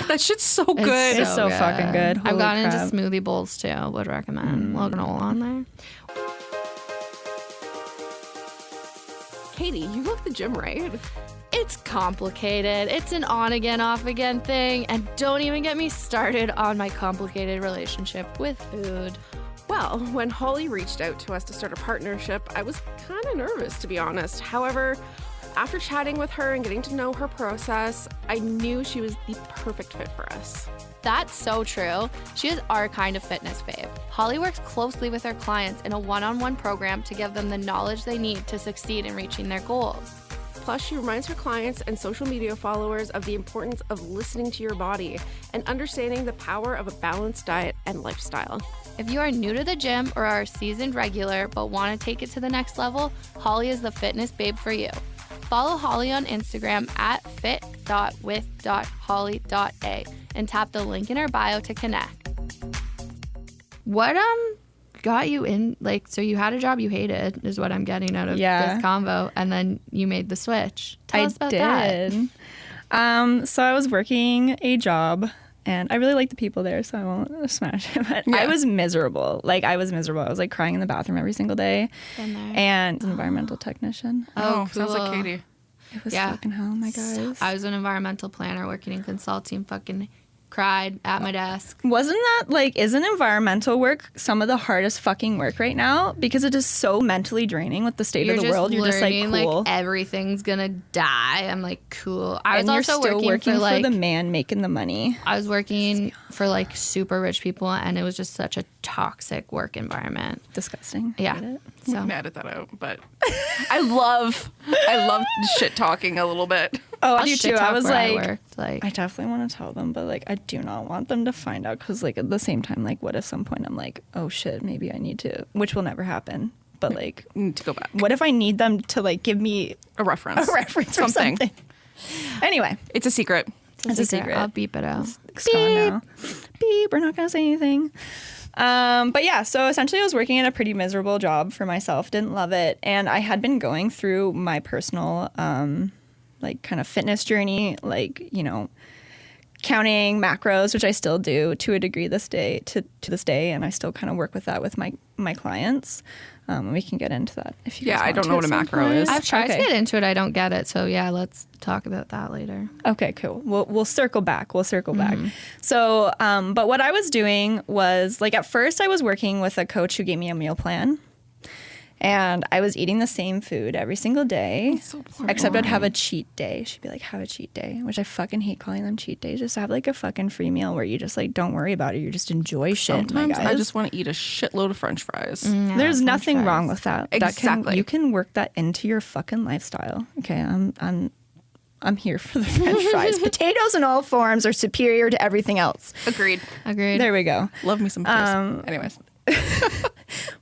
That shit's so good. It's so fucking good. I've Holy gotten into crap. smoothie bowls too. Would recommend. Little granola on there. Katie, you love the gym, right? It's complicated. It's an on again, off again thing. And don't even get me started on my complicated relationship with food. Well, when Holly reached out to us to start a partnership, I was kind of nervous, to be honest. However, after chatting with her and getting to know her process, I knew she was the perfect fit for us. That's so true. She is our kind of fitness babe. Holly works closely with her clients in a one-on-one program to give them the knowledge they need to succeed in reaching their goals. Plus, she reminds her clients and social media followers of the importance of listening to your body and understanding the power of a balanced diet and lifestyle. If you are new to the gym or are a seasoned regular but want to take it to the next level, Holly is the fitness babe for you. Follow Holly on Instagram at fit.with.holly.a and tap the link in her bio to connect. What got you in, like, so you had a job you hated is what I'm getting out of this convo, and then you made the switch. Tell us about that. So I was working a job, and I really liked the people there, so I won't smash it, but I was miserable. I was like crying in the bathroom every single day. Been there. And an environmental technician. Oh, cool. sounds like Katie. It was fucking hell, my guys. I was an environmental planner working in consulting, fucking cried at my desk. Wasn't that, isn't environmental work some of the hardest fucking work right now? Because it is so mentally draining with the state of the world. You're just like, cool. Everything's gonna die. I'm like, cool. I was and also you're still working for like, the man making the money. I was working for like super rich people, and it was just such a toxic work environment. Disgusting. Yeah. So I'm edit that out, but I love shit talking a little bit. Oh, I'll I do shit too. talk I was where like, worked, I definitely want to tell them, but I do not want them to find out because at the same time, what if some point I'm like, oh shit, maybe I need to, which will never happen. But need to go back. What if I need them to give me A reference. or something? Anyway, It's a secret. it's a secret. I'll beep it out. It's gone now. Beep. We're not gonna say anything. But yeah, so essentially I was working in a pretty miserable job for myself. Didn't love it, and I had been going through my personal kind of fitness journey, counting macros, which I still do to a degree to this day, and I still kind of work with that with my clients. We can get into that if you guys want I don't know what a macro is. I've tried to get into it. I don't get it. So yeah, let's talk about that later. Okay, cool. We'll circle back. So, but what I was doing was at first I was working with a coach who gave me a meal plan. And I was eating the same food every single day, except I'd have a cheat day. She'd be like, have a cheat day, which I fucking hate calling them cheat days. Just have a fucking free meal where you just don't worry about it. You just enjoy shit. Sometimes I just want to eat a shitload of French fries. Yeah, There's nothing wrong with that. Exactly. You can work that into your fucking lifestyle. Okay, I'm here for the French fries. Potatoes in all forms are superior to everything else. Agreed. There we go. Love me some potatoes. Anyways.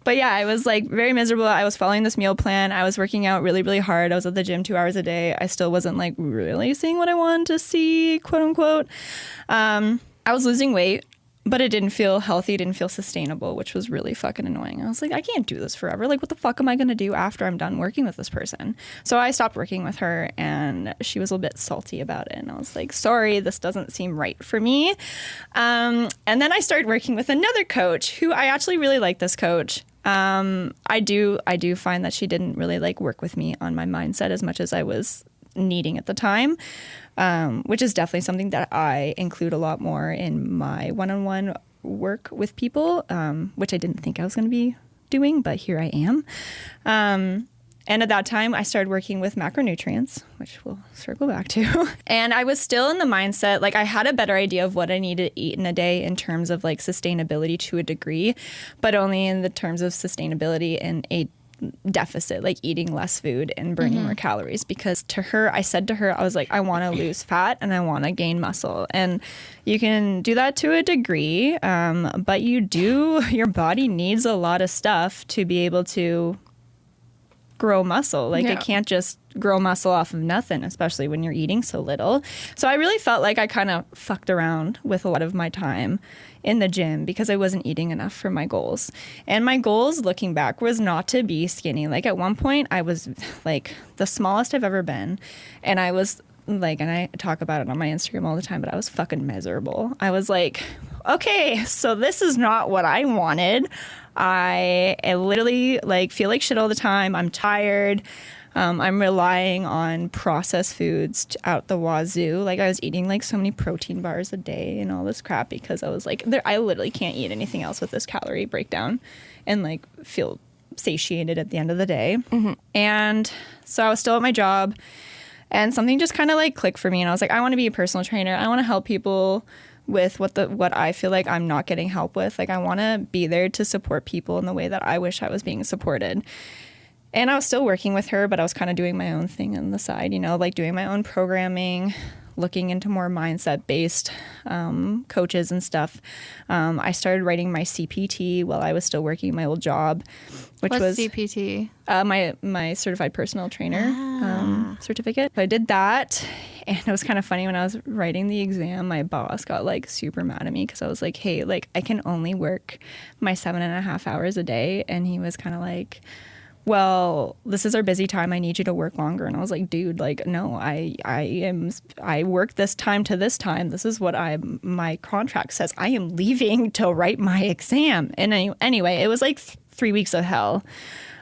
But yeah, I was very miserable. I was following this meal plan. I was working out really, really hard. I was at the gym 2 hours a day. I still wasn't really seeing what I wanted to see, quote unquote. I was losing weight, but it didn't feel healthy. It didn't feel sustainable, which was really fucking annoying. I was like, I can't do this forever. What the fuck am I going to do after I'm done working with this person? So I stopped working with her, and she was a little bit salty about it. And I was like, sorry, this doesn't seem right for me. And then I started working with another coach who I actually really like this coach. I do find that she didn't really work with me on my mindset as much as I was needing at the time, which is definitely something that I include a lot more in my one-on-one work with people, which I didn't think I was going to be doing, but here I am. And at that time, I started working with macronutrients, which we'll circle back to. And I was still in the mindset, I had a better idea of what I needed to eat in a day in terms of sustainability to a degree, but only in the terms of sustainability in a deficit, eating less food and burning more calories. Because I said to her, I was like, I want to lose fat and I want to gain muscle. And you can do that to a degree, but your body needs a lot of stuff to be able to grow muscle. It can't just grow muscle off of nothing, especially when you're eating so little. So I really felt like I kind of fucked around with a lot of my time in the gym because I wasn't eating enough for my goals. And my goals, looking back, was not to be skinny. At one point, I was the smallest I've ever been. And I was and I talk about it on my Instagram all the time, but I was fucking miserable. I was like, okay, so this is not what I wanted. I literally feel like shit all the time. I'm tired. I'm relying on processed foods out the wazoo. I was eating so many protein bars a day and all this crap because I was I literally can't eat anything else with this calorie breakdown and feel satiated at the end of the day. Mm-hmm. And so I was still at my job, and something just kind of clicked for me. And I was like, I want to be a personal trainer. I want to help people with what I feel like I'm not getting help with. Like I want to be there to support people in the way that I wish I was being supported. And I was still working with her, but I was kind of doing my own thing on the side, you know, like doing my own programming, looking into more mindset-based coaches and stuff. I started writing my CPT while I was still working my old job, which What's was CPT? My certified personal trainer certificate. So I did that, and it was kind of funny when I was writing the exam. My boss got like super mad at me because I was like, "Hey, like I can only work my 7.5 hours a day," and he was kind of like, well, this is our busy time. I need you to work longer. And I was like, dude, like, no, I work this time to this time. This is what my contract says. I am leaving to write my exam. And anyway, it was like 3 weeks of hell.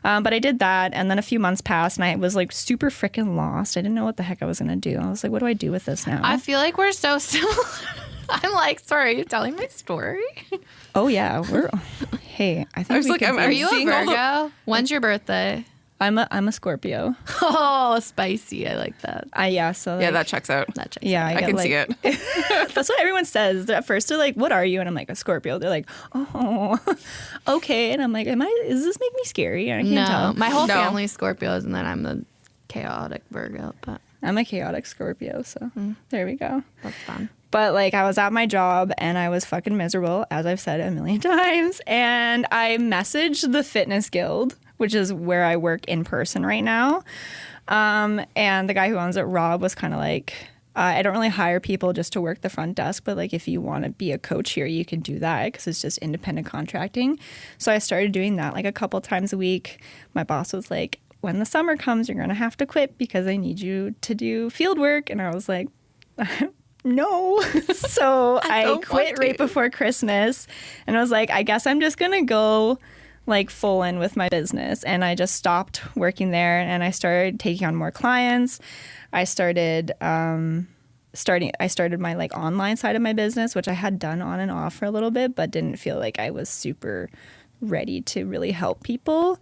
But I did that. And then a few months passed and I was like super freaking lost. I didn't know what the heck I was going to do. I was like, what do I do with this now? I feel like we're so similar. I'm like, sorry, are you telling my story? Oh, yeah. Hey, I think I was like, Are you a Virgo? When's your birthday? I'm a Scorpio. Oh, spicy. I like that. Yeah, so like, Yeah, that checks out. That checks yeah, out. I get, can like, see it. That's what everyone says. At first, they're like, "What are you?" And I'm like, "A Scorpio." They're like, "Oh, okay." And I'm like, Does this make me scary? I can't No, tell. my whole No. family's Scorpios, and then I'm the chaotic Virgo, but I'm a chaotic Scorpio, so there we go. that's fun. But like, I was at my job and I was fucking miserable, as I've said a million times. And I messaged the Fitness Guild, which is where I work in person right now. And the guy who owns it, Rob, was kind of like, I don't really hire people just to work the front desk, but like if you want to be a coach here, you can do that because it's just independent contracting. So I started doing that like a couple times a week. My boss was like, when the summer comes, you're going to have to quit because I need you to do field work. And I was like, no. So I quit right before Christmas. And I was like, I guess I'm just going to go like full in with my business. And I just stopped working there and I started taking on more clients. I started my like online side of my business, which I had done on and off for a little bit, but didn't feel like I was super ready to really help people.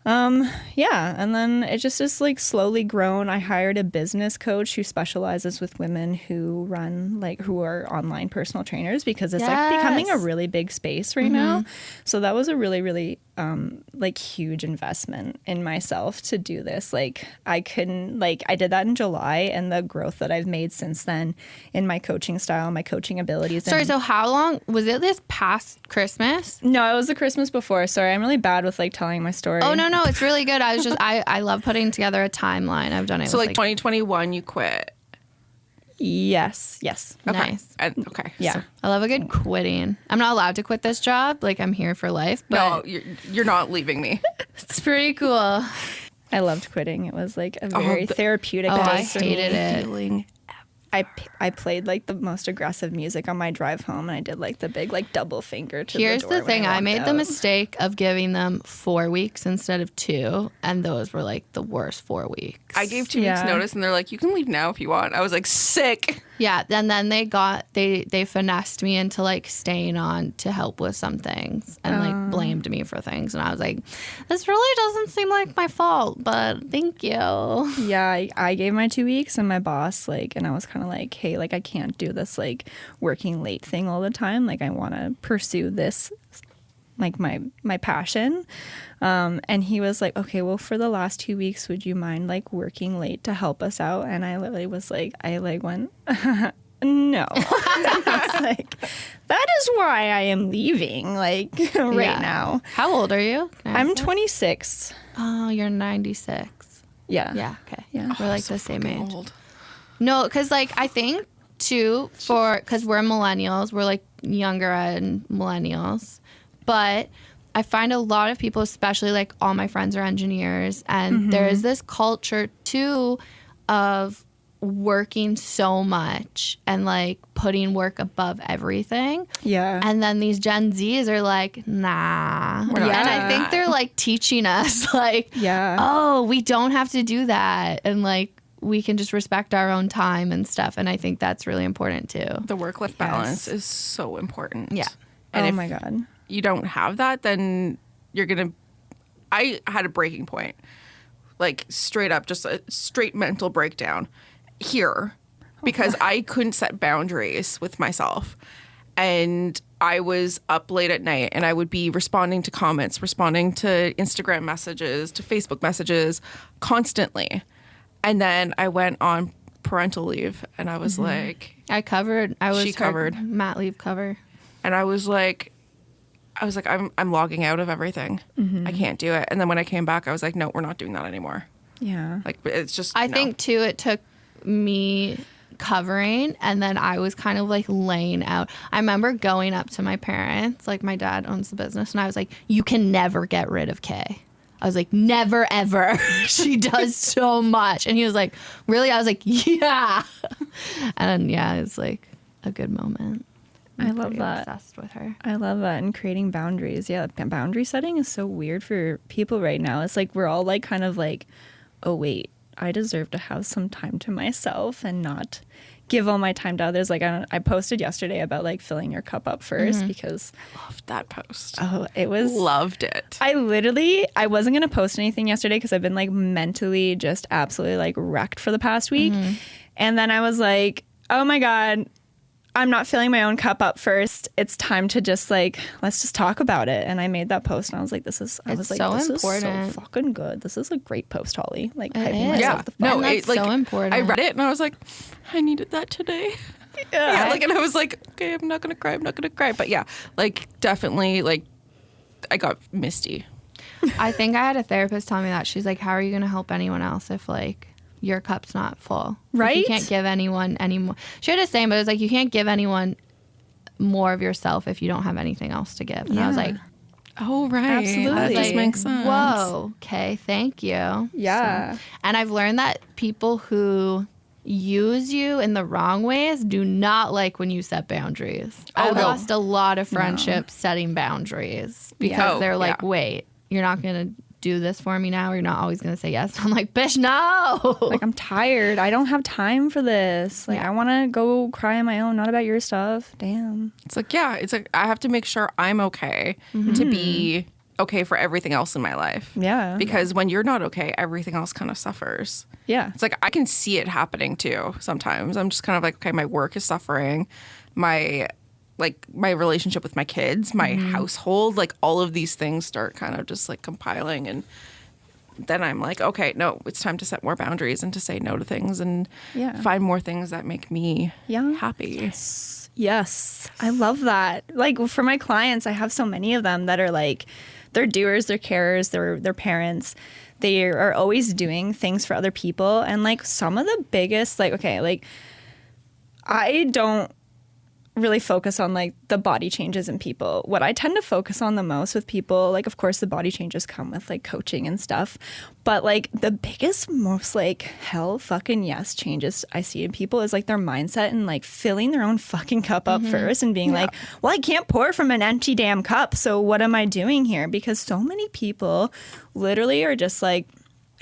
Yeah, and then it just like slowly grown. I hired a business coach who specializes with women who are online personal trainers because it's like becoming a really big space right now. So that was a really, really like huge investment in myself to do this. Like I did that in July, and the growth that I've made since then in my coaching style, my coaching abilities. Sorry, so how long was it? This past Christmas? No, it was the Christmas before. Sorry, I'm really bad with like telling my story. Oh no, it's really good. I was just I love putting together a timeline. I've done it. So with, like 2021, you quit. Yes. Okay. Nice. Okay. Yeah. So, I love a good quitting. I'm not allowed to quit this job. Like I'm here for life, but no, you're not leaving me. it's pretty cool. I loved quitting. It was like a very therapeutic Oh, day I for hated me. it. Feeling. I played like the most aggressive music on my drive home, and I did like the big like double finger to Here's the door the thing. when I walked made the out. mistake of giving them 4 weeks instead of 2, and those were like the worst 4 weeks. I gave 2 weeks Yeah. notice, and they're like, "You can leave now if you want." I was like, sick. Yeah, and then they finessed me into like staying on to help with some things and like blamed me for things, and I was like, this really doesn't seem like my fault, but thank you. Yeah, I gave my 2 weeks, and my boss and I was kind of like, hey, like I can't do this like working late thing all the time. Like I want to pursue this, like my passion. And he was like, okay, well, for the last 2 weeks, would you mind like working late to help us out? And I literally was like, I went, no. I was like, that is why I am leaving right Yeah. now. How old are you? Can I I'm ask that? 26. Oh, you're 96. Yeah. Yeah, okay. Yeah. We're like the same age. Old. No, because like I think too because we're millennials, we're like younger and millennials, but I find a lot of people, especially like all my friends are engineers, and there is this culture too of working so much and like putting work above everything. Yeah. And then these Gen Zs are like, nah. We're not And I doing think that. they're like teaching us like, Yeah. oh, we don't have to do that. And like, we can just respect our own time and stuff. And I think that's really important too. The work-life balance is so important. Yeah. And Oh if my God. you don't have that, then you're gonna. I had a breaking point, like straight up, just a straight mental breakdown here. because I couldn't set boundaries with myself. And I was up late at night and I would be responding to comments, responding to Instagram messages, to Facebook messages constantly. And then I went on parental leave and I was like... I was she covered. mat leave cover. And I was like, I'm logging out of everything. I can't do it. And then when I came back, I was like, no, we're not doing that anymore. Yeah. Like, it's just, I no. think too, it took me covering and then I was kind of like laying out. I remember going up to my parents, like my dad owns the business, and I was like, you can never get rid of Kay. I was like, never, ever. She does so much. And he was like, really? I was like, yeah. And yeah, it's like a good moment. I I'm love pretty that. obsessed with her. I love that. And creating boundaries. Yeah, boundary setting is so weird for people right now. It's like we're all like kind of like, oh, wait, I deserve to have some time to myself and not give all my time to others. Like I posted yesterday about like filling your cup up first because Loved that post. it was... Loved it. I wasn't going to post anything yesterday because I've been like mentally just absolutely like wrecked for the past week. And then I was like, oh my God, I'm not filling my own cup up first. It's time to just like, let's just talk about it. And I made that post and I was like, this is so important. so fucking good. This is a great post, Holly. Like, It hyping is. myself Yeah. the fuck No, up. that's so important. I read it and I was like, I needed that today. Yeah. Like, and I was like, okay, I'm not going to cry. But yeah, like, definitely, like, I got misty. I think I had a therapist tell me that. She's like, how are you going to help anyone else if like your cup's not full? Like, Right? you can't give anyone any more. She had a saying, but it was like, you can't give anyone more of yourself if you don't have anything else to give. And I was like, Oh, right. Absolutely. That Like, just makes sense. whoa, okay, thank you. Yeah. So, and I've learned that people who use you in the wrong ways do not like when you set boundaries. I've no. lost a lot of friendships setting boundaries because Yeah. they're like, Yeah. wait, you're not going to do this for me now? Or you're not always going to say yes? I'm like, bitch, no. Like, I'm tired. I don't have time for this. Like, Yeah. I want to go cry on my own, not about your stuff. Damn. It's like, yeah, it's like I have to make sure I'm okay to be okay for everything else in my life. Yeah. Because when you're not okay, everything else kind of suffers. Yeah. It's like I can see it happening too sometimes. I'm just kind of like, okay, my work is suffering. My relationship with my kids, my household, like all of these things start kind of just like compiling, and then I'm like, okay, no, it's time to set more boundaries and to say no to things and Yeah. find more things that make me Yeah. happy. Yes, I love that. Like, for my clients, I have so many of them that are like, they're doers, they're carers, they're parents. They are always doing things for other people. And like some of the biggest, like, okay, like I don't really focus on like the body changes in people. What I tend to focus on the most with people, like, of course the body changes come with like coaching and stuff, but like the biggest, most like hell fucking yes changes I see in people is like their mindset and like filling their own fucking cup up first and being like, well, I can't pour from an empty damn cup, so what am I doing here? Because so many people literally are just like,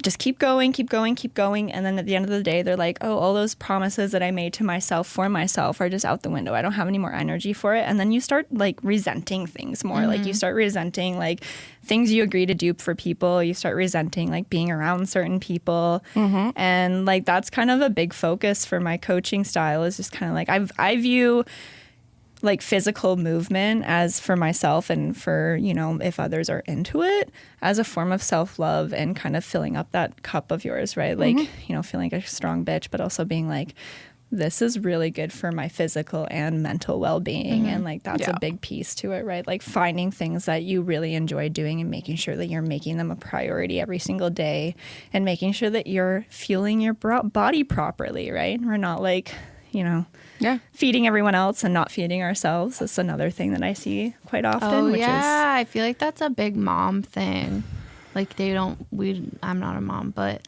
just keep going. And then at the end of the day, they're like, oh, all those promises that I made to myself for myself are just out the window. I don't have any more energy for it. And then you start like resenting things more. Like you start resenting like things you agree to do for people. You start resenting like being around certain people. And like that's kind of a big focus for my coaching style, is just kind of like I view like physical movement as, for myself and for, you know, if others are into it, as a form of self-love and kind of filling up that cup of yours, right? Like, you know, feeling like a strong bitch, but also being like, this is really good for my physical and mental well-being. And like, that's a big piece to it, right? Like finding things that you really enjoy doing and making sure that you're making them a priority every single day and making sure that you're fueling your body properly, right? We're not like, you know, feeding everyone else and not feeding ourselves. That's another thing that I see quite often. I feel like that's a big mom thing. Like I'm not a mom, but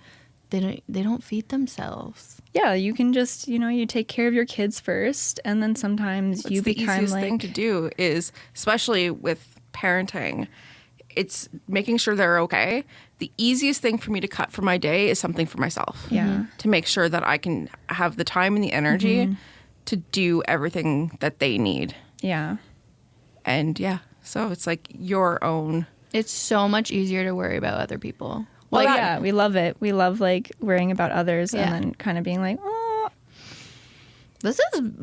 they don't feed themselves. Yeah, you can just, you know, you take care of your kids first, and then sometimes you the become easiest like, thing to do is, especially with parenting, it's making sure they're okay. The easiest thing for me to cut from my day is something for myself. Yeah. To make sure that I can have the time and the energy to do everything that they need. Yeah. And so it's like your own. It's so much easier to worry about other people. Well, Like, yeah, we love it. We love like worrying about others Yeah. and then kind of being like, oh,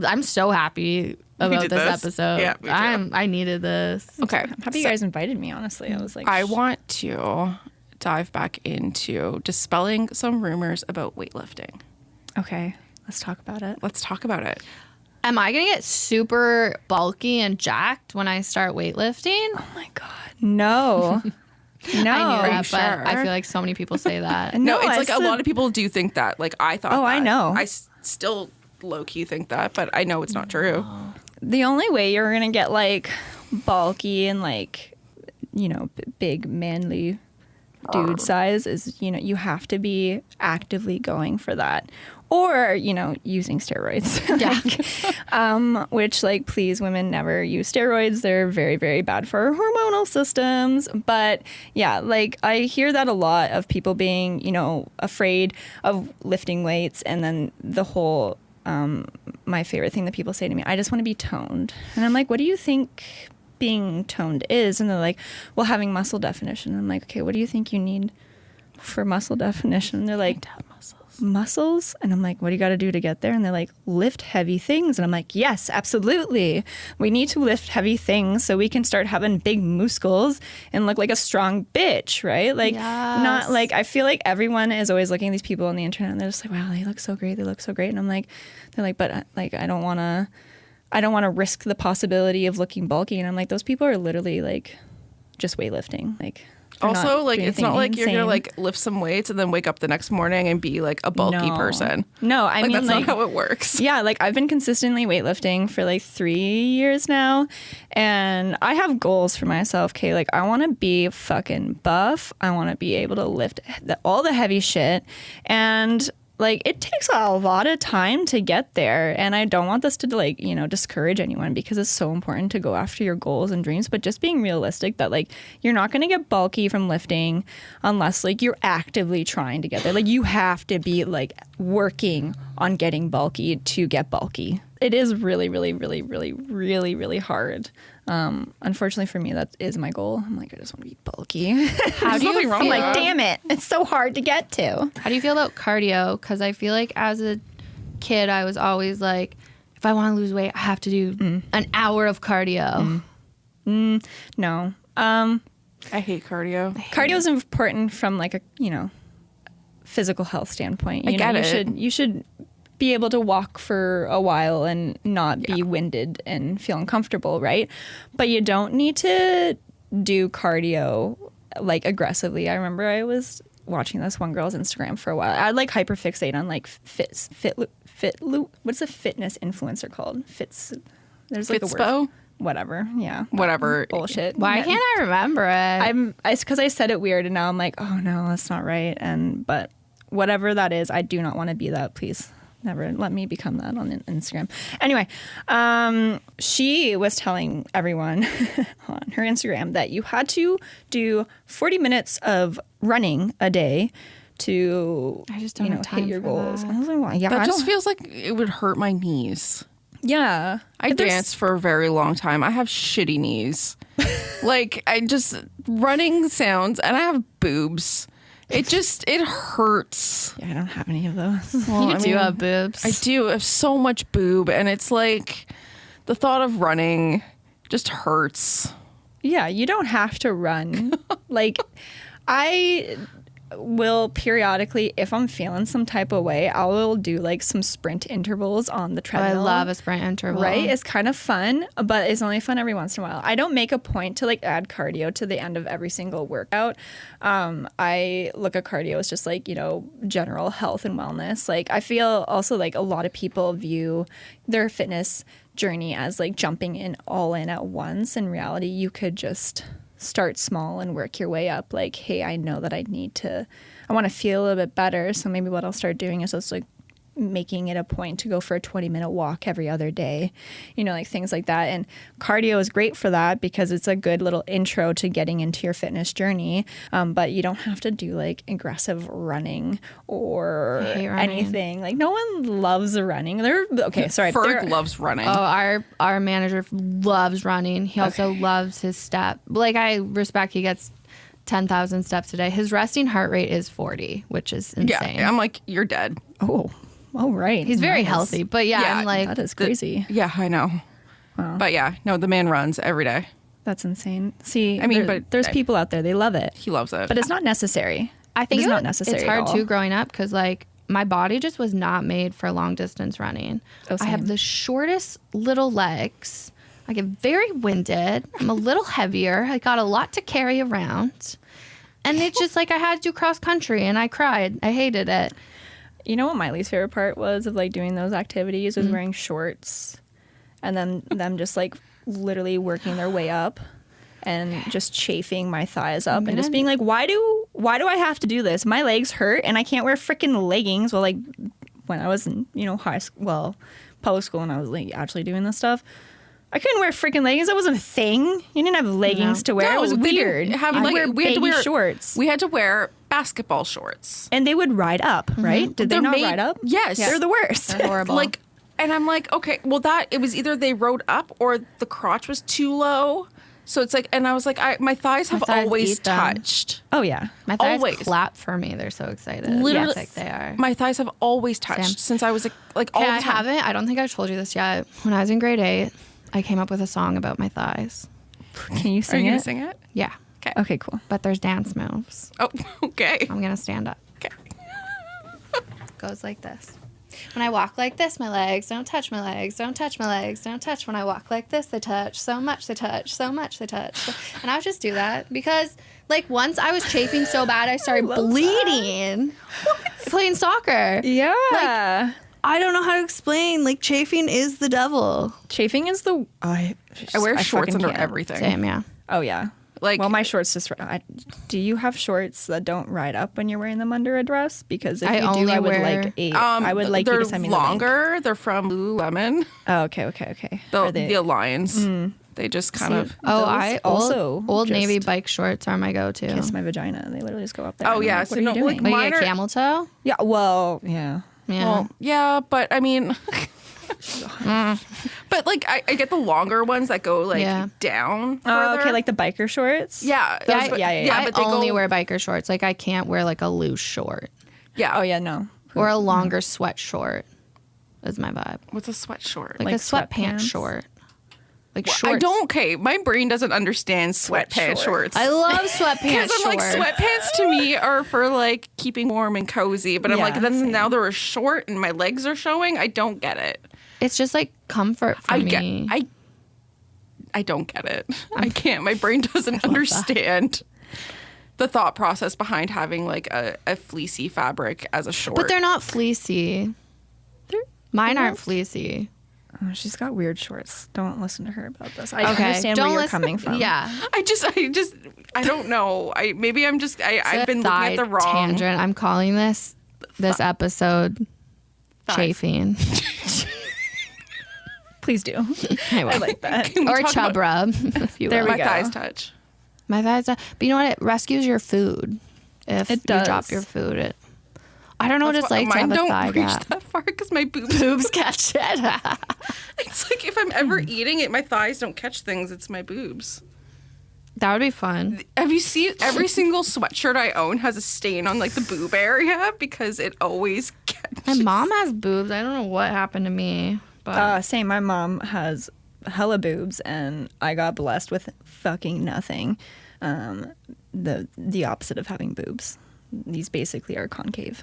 I'm so happy about did this this. episode. Yeah, me too. I needed this. Okay. I'm happy you guys invited me, honestly. I was like, I want to dive back into dispelling some rumors about weightlifting. okay, let's talk about it. Let's talk about it. Am I gonna get super bulky and jacked when I start weightlifting? Oh my God. No. No. I knew that, sure? but I feel like so many people say that. No, it's I like a said- lot of people do think that. Like I thought. Oh, I that. know. I still low key think that, but I know it's not true. The only way you're going to get like bulky and like, big manly dude size is, you have to be actively going for that. Or, using steroids. Which, like, please, women never use steroids. They're very, very bad for our hormonal systems. But, yeah, like, I hear that a lot of people being, afraid of lifting weights. And then the whole, my favorite thing that people say to me, I just want to be toned. And I'm like, what do you think being toned is? And they're like, well, having muscle definition. And I'm like, okay, what do you think you need for muscle definition? And they're like, muscles? And I'm like, what do you got to do to get there? And they're like, lift heavy things. And I'm like, yes, absolutely. We need to lift heavy things so we can start having big muscles and look like a strong bitch, right? Like, not like, I feel like everyone is always looking at these people on the internet and they're just like, wow, they look so great. They look so great. And I'm like, they're like, but like, I don't want to risk the possibility of looking bulky. And I'm like, those people are literally like just weightlifting. Like, Also, like, it's not like you're gonna like lift some weights and then wake up the next morning and be like a bulky person. No, I mean, that's like, not how it works. Yeah, like I've been consistently weightlifting for like 3 years now, and I have goals for myself. Okay, like I want to be fucking buff. I want to be able to lift all the heavy shit, and like it takes a lot of time to get there. And I don't want this to like, discourage anyone because it's so important to go after your goals and dreams, but just being realistic that like you're not going to get bulky from lifting unless like you're actively trying to get there. Like you have to be like working on getting bulky to get bulky. It is really, really, really, really, really, really hard. Unfortunately for me, that is my goal. I'm like, I just want to be bulky. How do you feel? I'm like, damn it, it's so hard to get to. How do you feel about cardio? Because I feel like as a kid, I was always like, if I want to lose weight, I have to do an hour of cardio. No. I hate cardio. Cardio is important from like a, physical health standpoint. I get it. You should be able to walk for a while and not be winded and feel uncomfortable, right? But you don't need to do cardio like aggressively. I remember I was watching this one girl's Instagram for a while. I'd like hyperfixate on like what's a fitness influencer called? There's like a Fitspo? word. Whatever. Yeah. Whatever. Bullshit. Why can't I remember it? It's because I said it weird and now I'm like, oh no, that's not right. But whatever that is, I do not want to be that. Please never let me become that on Instagram. Anyway, she was telling everyone on her Instagram that you had to do 40 minutes of running a day to I just don't have time hit your for goals. that. I was like, well, yeah, That I just don't- feels like it would hurt my knees. yeah. I But there's- danced for a very long time. I have shitty knees. Like running sounds, and I have boobs. It hurts. Yeah, I don't have any of those. Well, You I do mean, have boobs. I do have so much boob, and it's like the thought of running just hurts. Yeah, you don't have to run. Like, I will periodically, if I'm feeling some type of way, I will do like some sprint intervals on the Oh, I treadmill. love a sprint interval. Right? It's kind of fun, but it's only fun every once in a while. I don't make a point to like add cardio to the end of every single workout. I look at cardio as just like, general health and wellness. Like I feel also like a lot of people view their fitness journey as like jumping in all in at once. In reality, you could just start small and work your way up. Like, hey, I know that I want to feel a little bit better. So maybe what I'll start doing is just like making it a point to go for a 20-minute walk every other day, like things like that. And cardio is great for that because it's a good little intro to getting into your fitness journey. But you don't have to do like aggressive running or I hate running. anything. Like no one loves running. Ferg loves running. Oh, our manager loves running. He also loves his step. Like I respect he gets 10,000 steps a day. His resting heart rate is 40, which is insane. Yeah, I'm like, you're dead. Oh, Oh, right. He's very Nice. healthy, but yeah, Yeah, I'm like, That is crazy. Yeah, I know. Wow. But yeah, no, the man runs every day. That's insane. See, I mean, there's people out there, they love it. He loves it. But it's not necessary. I think it's not necessary. It's hard at all. too growing up because like my body just was not made for long distance running. Oh, I have same. the shortest little legs. I get very winded. I'm a little heavier. I got a lot to carry around. And it's just like I had to do cross country and I cried. I hated it. You know what my least favorite part was of like doing those activities was wearing shorts and then them just like literally working their way up and just chafing my thighs up and just being like, why do I have to do this? My legs hurt and I can't wear freaking leggings. Well, like when I was in, high school, well, public school and I was like actually doing this stuff, I couldn't wear freaking leggings. That wasn't a thing. You didn't have leggings to wear. No, it was they weird. didn't have, You'd like, wear we had to baggy wear shorts. We had to wear basketball shorts. And they would ride up, right? Did they They're not made- ride up? Yes. They're the worst. They're horrible. Like, and I'm like, okay, well, it was either they rode up or the crotch was too low. So it's like, and I was like, my thighs have thighs always eat them. touched. Oh, yeah. My thighs Always. clap for me. They're so excited. Literally, Yes, they are. my thighs have always touched Same. since I was like all Okay, the I time. haven't. I don't think I've told you this yet. When I was in grade 8, I came up with a song about my thighs. Can you Are sing you it? gonna sing it? Yeah. Okay, cool. But there's dance moves. Oh, okay. I'm going to stand up. Okay. Goes like this. When I walk like this, my legs don't touch my legs, don't touch my legs, don't touch. When I walk like this, they touch so much, they touch so much, they touch. And I would just do that because, like, once I was chafing so bad, I started bleeding playing soccer. Yeah. I don't know how to explain. Like, chafing is the devil. Chafing is the... I wear shorts fucking under can't. everything. Same, yeah. Oh, yeah. Like, Well, my shorts just... do you have shorts that don't ride up when you're wearing them under a dress? Because if I you do, only I would wear- like I would like you they're to send me the link. longer. They're from Lululemon. Oh, okay. Are they- The Alliance. They just kind of. Oh, Those I also Old just Navy bike shorts are my go-to. kiss my vagina. They literally just go up there. Oh, and I'm yeah, like, so what are no, you like, doing? Like, you mine get are- camel toe? Yeah, well, yeah. Yeah. Well, yeah, but I mean, but like I get the longer ones that go like Yeah. down. Oh, further. okay, like the biker shorts. yeah, Yeah, but- yeah. I but they only go, wear biker shorts. Like, I can't wear, like, a loose short. Yeah. Oh, yeah, no. Or a longer sweat short is my vibe. What's a sweat short? Like Like a sweatpants sweatpants? short. Like I shorts. don't. Okay, my brain doesn't understand sweatpants shorts. I love sweatpants Because I'm like, shorts. sweatpants to me are for like keeping warm and cozy. But I'm Yeah, like, then same. now they're short and my legs are showing. I don't get it. It's just like comfort for me. I don't get it. I can't. My brain doesn't understand the thought process behind having like a fleecy fabric as a short. But they're not fleecy. Mine aren't fleecy. Oh, she's got weird shorts. Don't listen to her about this. I Okay. understand Don't where you're listen- coming from. Yeah. I don't know. I've been looking Thigh at the wrong. tangent. I'm calling this episode Thighs. chafing. Please do. I will. I like that. Can we Or talk chub about rub, if you There will. we my go. thighs touch? My thighs. But you know what? It rescues your food. If It you does. drop your food, I don't know what it's like to Mine have a don't thigh reach gap. that far because my boobs. Boobs catch it. It's like if I'm ever eating it, my thighs don't catch things. It's my boobs. That would be fun. Have you seen every single sweatshirt I own has a stain on like the boob area because it always catches. My mom has boobs. I don't know what happened to me, but Same. My mom has hella boobs, and I got blessed with fucking nothing. The opposite of having boobs. These basically are concave.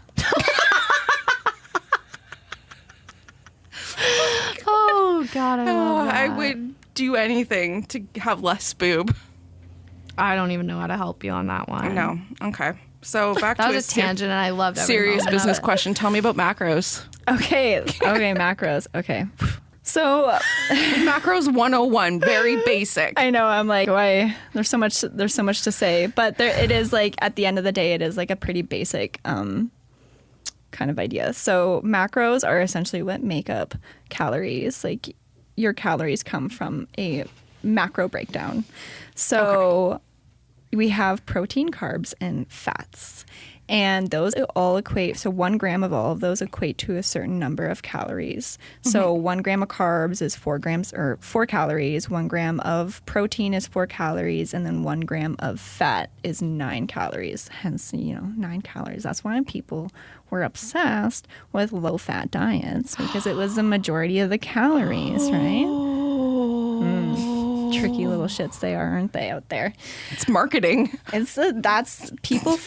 oh god, I love that. I would do anything to have less boob. I don't even know how to help you on that one. No. Okay. So back That to was a tangent, and I loved every serious moment of business it. question. Tell me about macros. Okay. Macros. Okay. So Macros 101, very basic. I know I'm like, why? There's so much to say, but it is like at the end of the day, it is like a pretty basic kind of idea. So macros are essentially what make up calories. Like your calories come from a macro breakdown. So we have protein, carbs, and fats. And those all equate, so 1 gram of all of those equate to a certain number of calories. So 1 gram of carbs is 4 calories, 1 gram of protein is 4 calories, and then 1 gram of fat is 9 calories. Hence, 9 calories. That's why people were obsessed with low-fat diets, because it was the majority of the calories, right? Tricky little shits they are, aren't they, out there? It's marketing. That's people.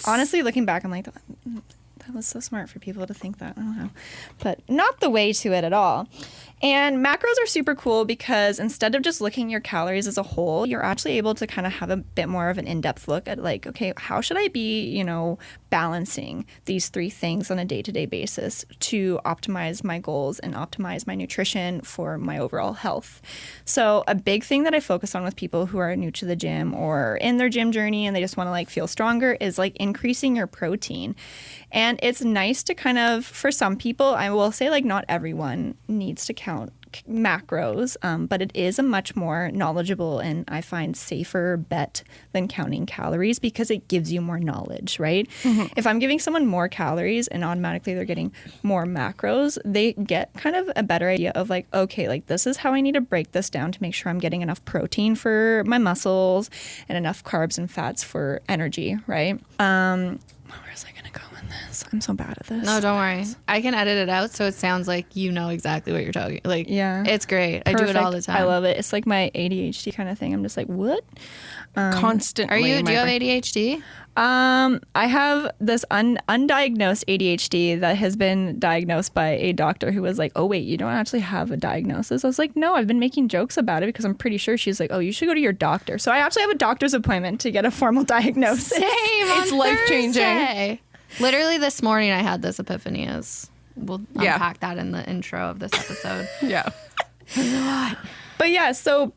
Honestly, looking back, I'm like, that was so smart for people to think that. I don't know. But not the way to it at all. And macros are super cool because instead of just looking at your calories as a whole, you're actually able to kind of have a bit more of an in-depth look at like, okay, how should I be, balancing these 3 things on a day-to-day basis to optimize my goals and optimize my nutrition for my overall health. So a big thing that I focus on with people who are new to the gym or in their gym journey and they just want to like feel stronger is like increasing your protein. And it's nice to kind of, for some people, I will say like not everyone needs to count macros, but it is a much more knowledgeable and I find safer bet than counting calories because it gives you more knowledge, right? If I'm giving someone more calories and automatically they're getting more macros, they get kind of a better idea of like, okay, like this is how I need to break this down to make sure I'm getting enough protein for my muscles and enough carbs and fats for energy, right? Where was I going to go in this? I'm so bad at this. No, don't worry. I can edit it out so it sounds like you know exactly what you're talking. Like, yeah, it's great. Perfect. I do it all the time. I love it. It's like my ADHD kind of thing. I'm just like, what? Constantly. Do you have ADHD? I have this undiagnosed ADHD that has been diagnosed by a doctor who was like, oh, wait, you don't actually have a diagnosis. I was like, no, I've been making jokes about it because I'm pretty sure. She's like, oh, you should go to your doctor. So I actually have a doctor's appointment to get a formal diagnosis. Same. It's life-changing. Literally this morning I had this epiphany. We'll unpack that in the intro of this episode. Yeah. But yeah, so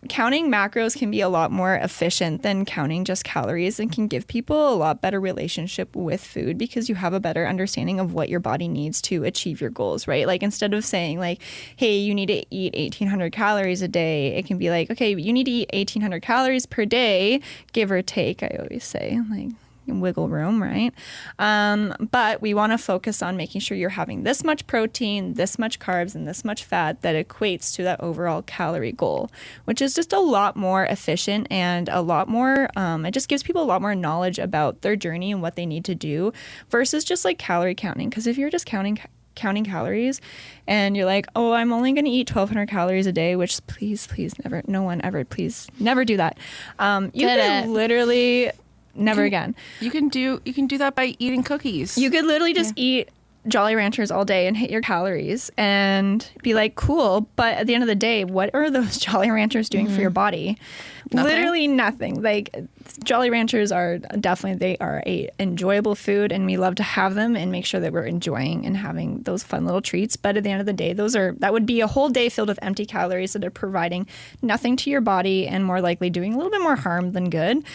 counting macros can be a lot more efficient than counting just calories and can give people a lot better relationship with food because you have a better understanding of what your body needs to achieve your goals, right? Like instead of saying like, hey, you need to eat 1,800 calories a day, it can be like, okay, you need to eat 1,800 calories per day, give or take, I always say, like, wiggle room, right? But we want to focus on making sure you're having this much protein, this much carbs, and this much fat that equates to that overall calorie goal, which is just a lot more efficient and a lot more, it just gives people a lot more knowledge about their journey and what they need to do versus just like calorie counting. Because if you're just counting calories and you're like, oh, I'm only going to eat 1,200 calories a day, which please never, no one ever, please never do that. You can literally... Never again. You can do that by eating cookies. You could literally just eat Jolly Ranchers all day and hit your calories and be like, cool. But at the end of the day, what are those Jolly Ranchers doing for your body? Nothing. Literally nothing. Like Jolly Ranchers are they are a enjoyable food and we love to have them and make sure that we're enjoying and having those fun little treats. But at the end of the day, that would be a whole day filled with empty calories that are providing nothing to your body and more likely doing a little bit more harm than good.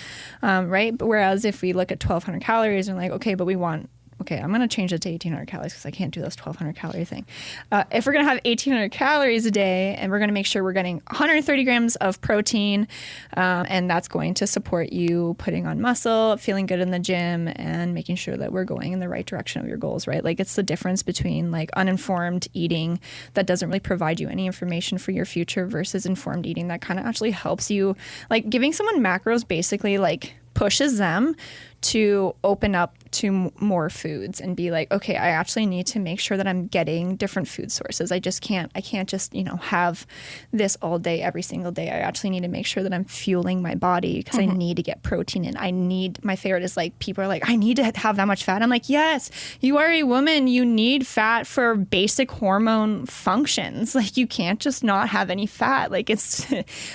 Right. But whereas if we look at 1,200 calories and like, okay, but we want, okay, I'm going to change it to 1,800 calories because I can't do this 1,200 calorie thing. If we're going to have 1,800 calories a day and we're going to make sure we're getting 130 grams of protein and that's going to support you putting on muscle, feeling good in the gym and making sure that we're going in the right direction of your goals, right? Like it's the difference between like uninformed eating that doesn't really provide you any information for your future versus informed eating that kind of actually helps you. Like giving someone macros basically like pushes them to open up to more foods and be like, okay, I actually need to make sure that I'm getting different food sources. I can't just, have this all day, every single day. I actually need to make sure that I'm fueling my body because I need to get protein in. My favorite is like, people are like, I need to have that much fat. I'm like, yes, you are a woman. You need fat for basic hormone functions. Like you can't just not have any fat. Like it's,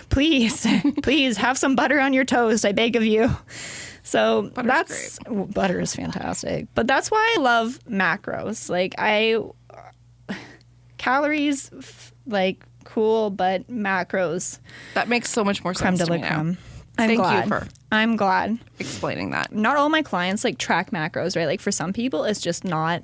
please have some butter on your toast. I beg of you. So butter is fantastic, but that's why I love macros. Like calories, like cool, but macros. That makes so much more sense to me now. I'm glad explaining that. Not all my clients like track macros, right? Like for some people, it's just not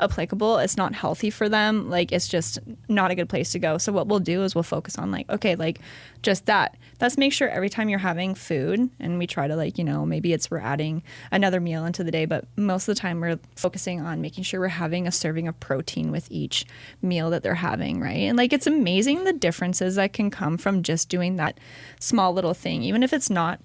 applicable. It's not healthy for them. Like it's just not a good place to go. So what we'll do is we'll focus on like, okay, like just that let's make sure every time you're having food, and we try to like, you know, maybe we're adding another meal into the day, but most of the time we're focusing on making sure we're having a serving of protein with each meal that they're having, right? And like, it's amazing the differences that can come from just doing that small little thing, even if it's not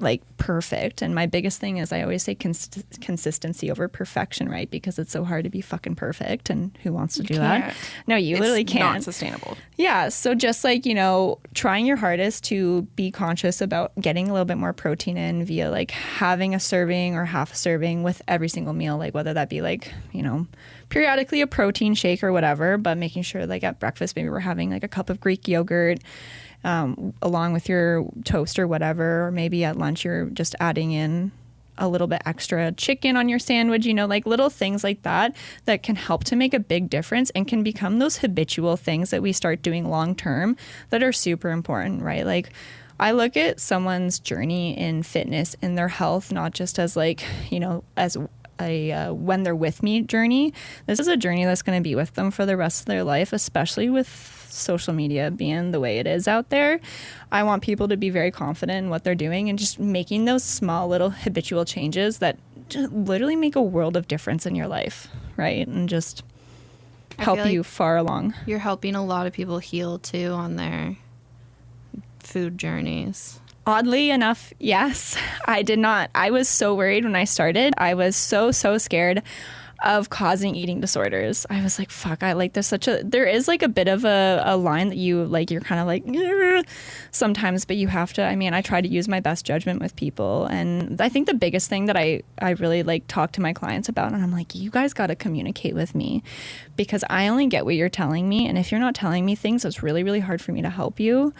like perfect. And my biggest thing is I always say consistency over perfection, right? Because it's so hard to be fucking perfect, and who wants to do that? No, you literally can't. It's not sustainable. Yeah, so just like, you know, trying your hardest to be conscious about getting a little bit more protein in via like having a serving or half a serving with every single meal, like whether that be like, you know, periodically a protein shake or whatever, but making sure like at breakfast maybe we're having like a cup of Greek yogurt along with your toast or whatever, or maybe at lunch you're just adding in a little bit extra chicken on your sandwich, you know, like little things like that that can help to make a big difference and can become those habitual things that we start doing long term that are super important, right? Like, I look at someone's journey in fitness and their health not just as like, you know, as a when they're with me journey. This is a journey that's going to be with them for the rest of their life, especially with social media being the way it is out there. I want people to be very confident in what they're doing and just making those small little habitual changes that just literally make a world of difference in your life, right? And just help you far along. You're helping a lot of people heal too on their food journeys. Oddly enough, yes. I did not. I was so worried when I started. I was so scared of causing eating disorders. I was like, fuck, there is like a bit of a line that you like, you're kind of like sometimes, but you have to, I mean, I try to use my best judgment with people. And I think the biggest thing that I really like talk to my clients about, and I'm like, you guys got to communicate with me because I only get what you're telling me. And if you're not telling me things, it's really, really hard for me to help you.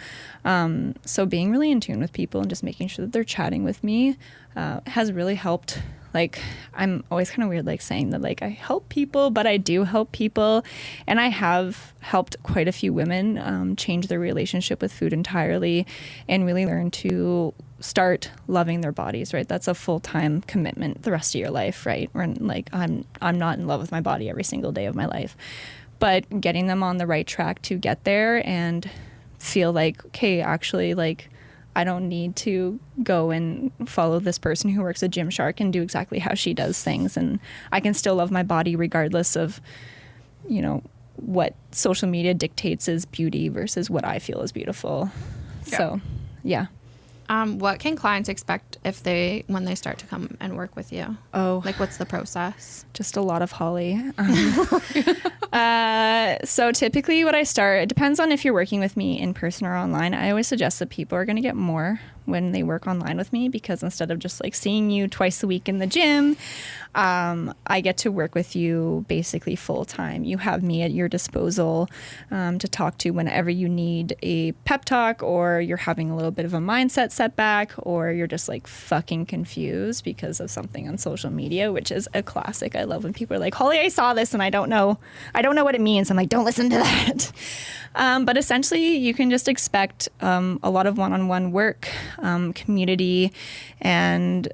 So being really in tune with people and just making sure that they're chatting with me has really helped. Like, I'm always kind of weird, like saying that, like, I help people, but I do help people. And I have helped quite a few women change their relationship with food entirely and really learn to start loving their bodies, right? That's a full-time commitment the rest of your life, right? Where, like, I'm not in love with my body every single day of my life. But getting them on the right track to get there and feel like, okay, actually, like, I don't need to go and follow this person who works at Gymshark and do exactly how she does things. And I can still love my body regardless of, you know, what social media dictates as beauty versus what I feel is beautiful. Yeah. So, yeah. What can clients expect when they start to come and work with you? Oh, like what's the process? Just a lot of Holly. So typically it depends on if you're working with me in person or online. I always suggest that people are going to get more when they work online with me because instead of just like seeing you twice a week in the gym, I get to work with you basically full time. You have me at your disposal to talk to whenever you need a pep talk or you're having a little bit of a mindset setback or you're just like fucking confused because of something on social media, which is a classic. I love when people are like, Holly, I saw this and I don't know what it means. I'm like, don't listen to that. But essentially you can just expect a lot of one-on-one work, community, and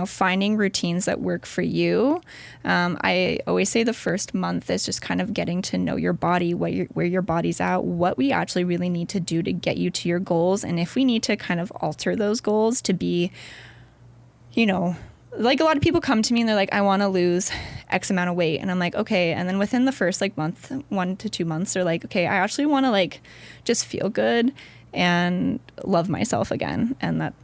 finding routines that work for you. I always say the first month is just kind of getting to know your body, where your body's at, what we actually really need to do to get you to your goals, and if we need to kind of alter those goals to be, like a lot of people come to me and they're like, I want to lose X amount of weight. And I'm like, okay. And then within the first like month, 1 to 2 months, they're like, okay, I actually want to like just feel good and love myself again. And that,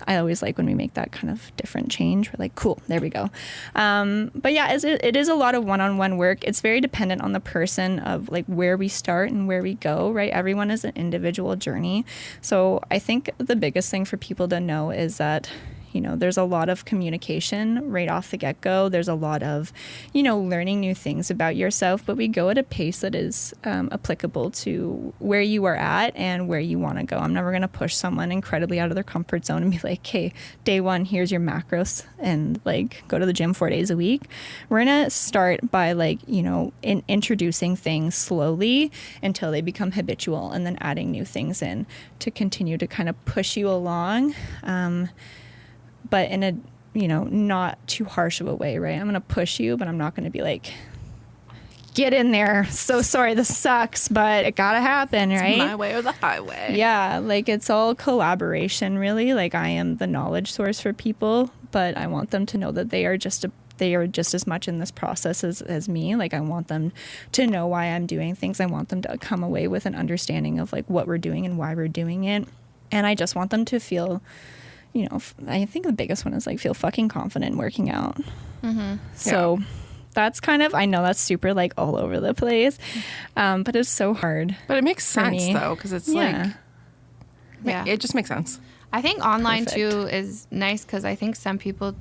I always like when we make that kind of different change. We're like, cool, there we go. But yeah, it is a lot of one-on-one work. It's very dependent on the person of like where we start and where we go, right? Everyone is an individual journey. So I think the biggest thing for people to know is that there's a lot of communication right off the get-go. There's a lot of, learning new things about yourself, but we go at a pace that is applicable to where you are at and where you want to go. I'm never going to push someone incredibly out of their comfort zone and be like, hey, day one, here's your macros and like go to the gym 4 days a week. We're going to start by like, introducing things slowly until they become habitual and then adding new things in to continue to kind of push you along. But in a, not too harsh of a way, right? I'm going to push you, but I'm not going to be like, get in there. So sorry, this sucks, but it gotta happen, right? My way or the highway. Yeah, like it's all collaboration, really. Like I am the knowledge source for people, but I want them to know that they are just as much in this process as me. Like I want them to know why I'm doing things. I want them to come away with an understanding of like what we're doing and why we're doing it. And I just want them to feel, you know, I think the biggest one is like feel fucking confident working out. So that's kind of, I know that's super like all over the place, but it's so hard. But it makes sense though, because it's like, Yeah. it just makes sense. I think online Perfect. too is nice because I think some people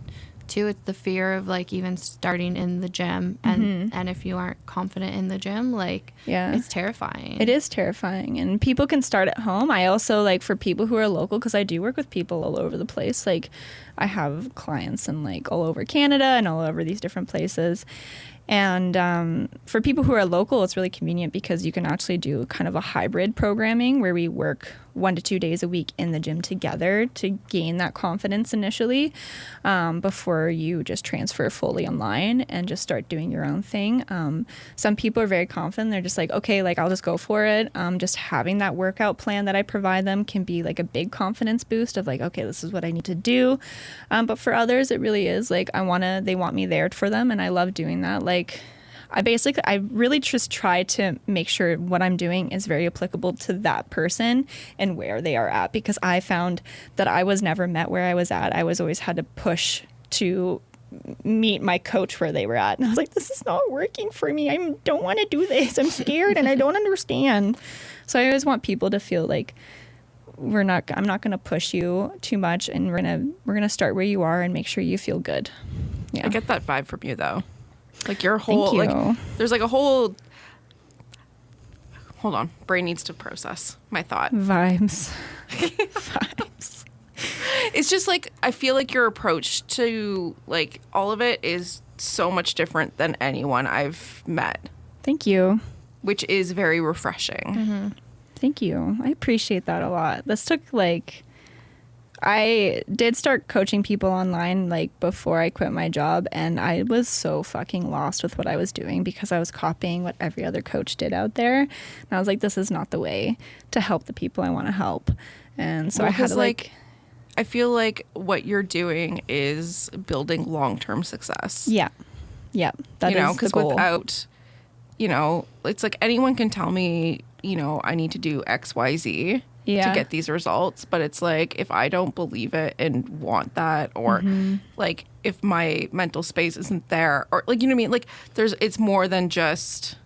too, it's the fear of like even starting in the gym, and if you aren't confident in the gym, like it's terrifying. It is terrifying, and people can start at home. I also like for people who are local, because I do work with people all over the place. Like I have clients in like all over Canada and all over these different places. And for people who are local, it's really convenient because you can actually do kind of a hybrid programming where we work 1 to 2 days a week in the gym together to gain that confidence initially before you just transfer fully online and just start doing your own thing. Some people are very confident. They're just like, okay, like I'll just go for it. Just having that workout plan that I provide them can be like a big confidence boost of like, okay, this is what I need to do. But for others, it really is like they want me there for them, and I love doing that. Like I really just try to make sure what I'm doing is very applicable to that person and where they are at, because I found that I was never met where I was at. I was always had to push to meet my coach where they were at. And I was like, this is not working for me. I don't want to do this. I'm scared and I don't understand. So I always want people to feel like I'm not going to push you too much, and we're going to start where you are and make sure you feel good. Yeah. I get that vibe from you though. Like your whole, Thank you. like there's like a whole, hold on, brain needs to process my thought. Vibes. It's just like, I feel like your approach to like all of it is so much different than anyone I've met, Thank you. which is very refreshing. Thank you. I appreciate that a lot. This took like, I did start coaching people online like before I quit my job, and I was so fucking lost with what I was doing because I was copying what every other coach did out there. And I was like, this is not the way to help the people I want to help. And so I had to like, I feel like what you're doing is building long-term success. yeah, that is because the goal. without, it's like anyone can tell me, I need to do X, Y, Z to get these results. But it's like, if I don't believe it and want that, or like if my mental space isn't there, or like, you know what I mean? Like it's more than just,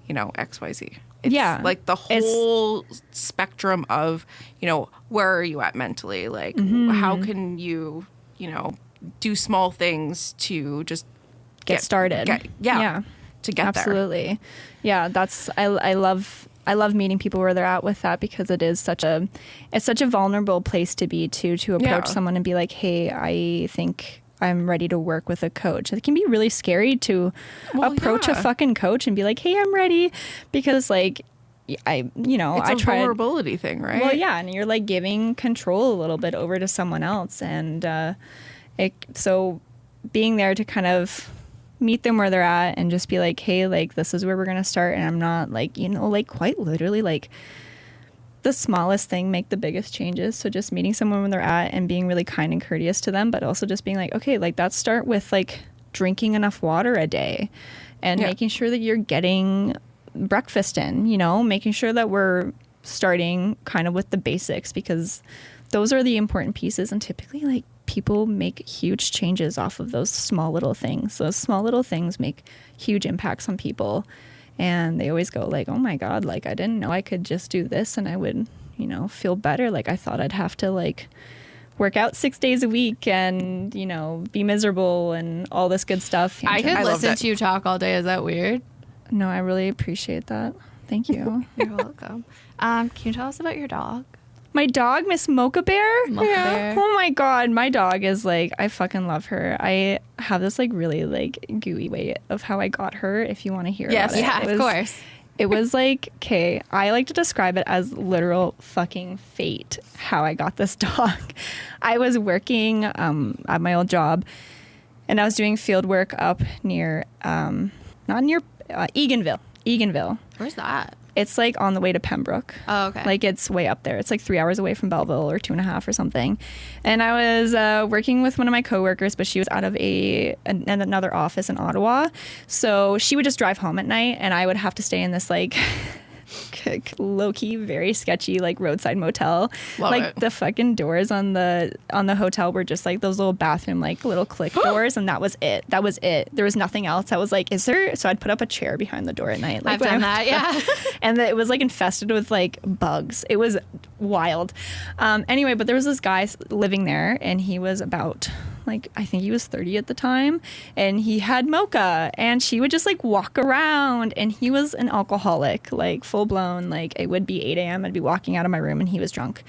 X, Y, Z. It's like the whole spectrum of, where are you at mentally? Like how can you, do small things to just get started. To get absolutely there. Yeah, that's I love meeting people where they're at with that, because it's such a vulnerable place to be to approach someone and be like, hey, I think I'm ready to work with a coach. It can be really scary to approach a fucking coach and be like, hey, I'm ready, because like it's I a vulnerability thing, right? Well, yeah, and you're like giving control a little bit over to someone else, and so being there to kind of meet them where they're at and just be like, hey, like this is where we're gonna start, and I'm not like, like quite literally like the smallest thing make the biggest changes. So just meeting someone where they're at and being really kind and courteous to them, but also just being like, okay, like let's start with like drinking enough water a day and making sure that you're getting breakfast in, making sure that we're starting kind of with the basics, because those are the important pieces. And typically like people make huge changes off of those small little things. Those small little things make huge impacts on people. And they always go like, oh my God, like I didn't know I could just do this and I would, feel better. Like I thought I'd have to like work out 6 days a week and, be miserable and all this good stuff. I could listen to you talk all day. Is that weird? No, I really appreciate that. Thank you. You're welcome. Can you tell us about your dog? My dog, Miss Mocha Bear? Bear. Oh my God. My dog is like, I fucking love her. I have this like really like gooey way of how I got her, if you want to hear about it. Yeah, of course. It was like, okay, I like to describe it as literal fucking fate, how I got this dog. I was working at my old job, and I was doing field work up near, not near Eganville. Where's that? It's like on the way to Pembroke. Oh, okay. Like it's way up there. It's like 3 hours away from Belleville or 2.5 or something. And I was working with one of my coworkers, but she was out of another office in Ottawa. So she would just drive home at night and I would have to stay in this like low-key, very sketchy like roadside motel. Love like it. the fucking doors on the hotel were just like those little bathroom like little click doors, and that was it. There was nothing else. I was like, is there? So I'd put up a chair behind the door at night. Like I've done that, yeah. And it was like infested with like bugs. It was wild. Anyway, but there was this guy living there, and he was about like, I think he was 30 at the time, and he had Mocha, and she would just like walk around, and he was an alcoholic, like full blown. Like it would be 8 a.m. I'd be walking out of my room and he was drunk.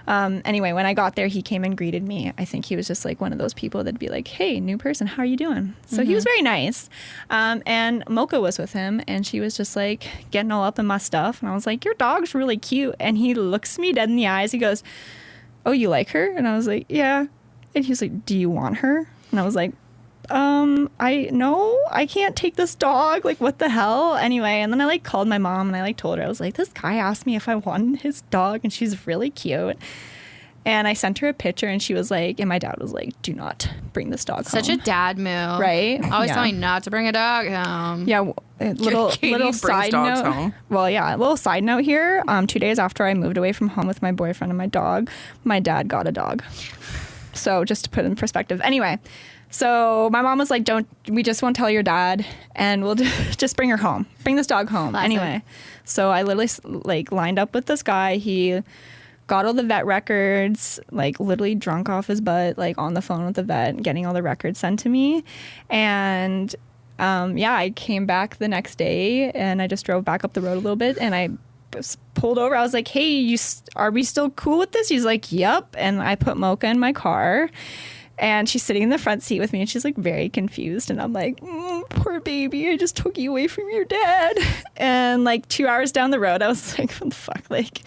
Anyway, when I got there, he came and greeted me. I think he was just like one of those people that'd be like, hey, new person, how are you doing? So he was very nice. And Mocha was with him, and she was just like getting all up in my stuff. And I was like, your dog's really cute. And he looks me dead in the eyes. He goes, oh, you like her? And I was like, yeah. And he was like, do you want her? And I was like, I can't take this dog. Like, what the hell? Anyway, and then I like called my mom and I like told her, I was like, this guy asked me if I wanted his dog, and she's really cute. And I sent her a picture, and she was like, and my dad was like, do not bring this dog home. Such a dad move. Right? Always Yeah. telling me not to bring a dog home. Yeah, little brings side dogs note. home. Well, yeah, a little side note here. 2 days after I moved away from home with my boyfriend and my dog, my dad got a dog. So just to put it in perspective. Anyway, so my mom was like, we just won't tell your dad, and we'll just bring her home. Bring this dog home. Classic. Anyway, so I literally like lined up with this guy. He got all the vet records, like literally drunk off his butt, like on the phone with the vet, getting all the records sent to me. And I came back the next day, and I just drove back up the road a little bit, and I pulled over. I was like, hey, are we still cool with this? He's like, yep. And I put Mocha in my car, and she's sitting in the front seat with me, and she's like very confused. And I'm like, poor baby, I just took you away from your dad. And like 2 hours down the road, I was like, what the fuck? Like,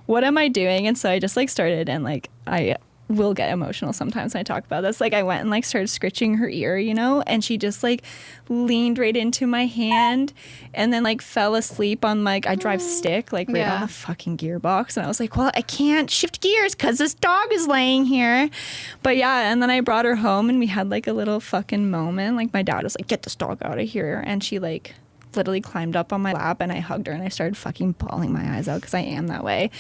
what am I doing? And so I just like started, and like I will get emotional sometimes when I talk about this. Like I went and like started scratching her ear, you know, and she just like leaned right into my hand and then like fell asleep on like I drive stick, like right on the fucking gearbox. And I was like, well, I can't shift gears because this dog is laying here. But yeah, and then I brought her home, and we had like a little fucking moment. Like my dad was like, get this dog out of here. And she like literally climbed up on my lap, and I hugged her, and I started fucking bawling my eyes out because I am that way.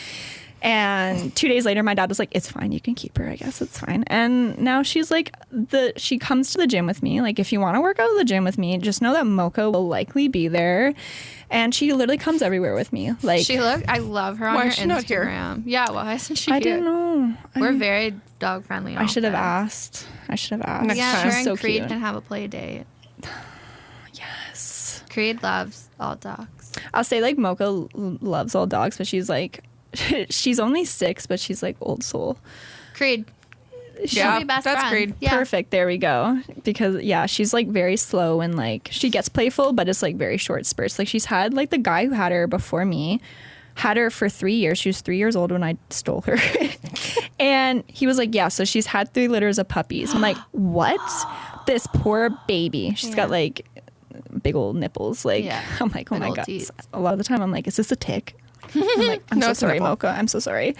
And 2 days later, my dad was like, it's fine, you can keep her, I guess it's fine. And now she's like, she comes to the gym with me. Like, if you want to work out at the gym with me, just know that Mocha will likely be there. And she literally comes everywhere with me. Like, I love her on Why her is she not here? Instagram. Yeah, why isn't she I here? didn't know. We're very dog friendly. I should have asked. Next Yeah, time. her She's and so Creed cute. can have a play date. Yes. Creed loves all dogs. I'll say like Mocha loves all dogs, but she's like, she's only 6, but she's like old soul. Creed. She'll Yeah, be best that's friends. Creed. Yeah. Perfect. There we go. Because yeah, she's like very slow, and like she gets playful, but it's like very short spurts. Like she's had like the guy who had her before me had her for 3 years. She was 3 years old when I stole her. And he was like, yeah, so she's had 3 litters of puppies. I'm like, what? This poor baby. She's got like big old nipples. Like, I'm like, oh Big my old God. teeth. A lot of the time I'm like, is this a tick? I'm like, I'm No, so it's a sorry, nipple. Mocha. I'm so sorry.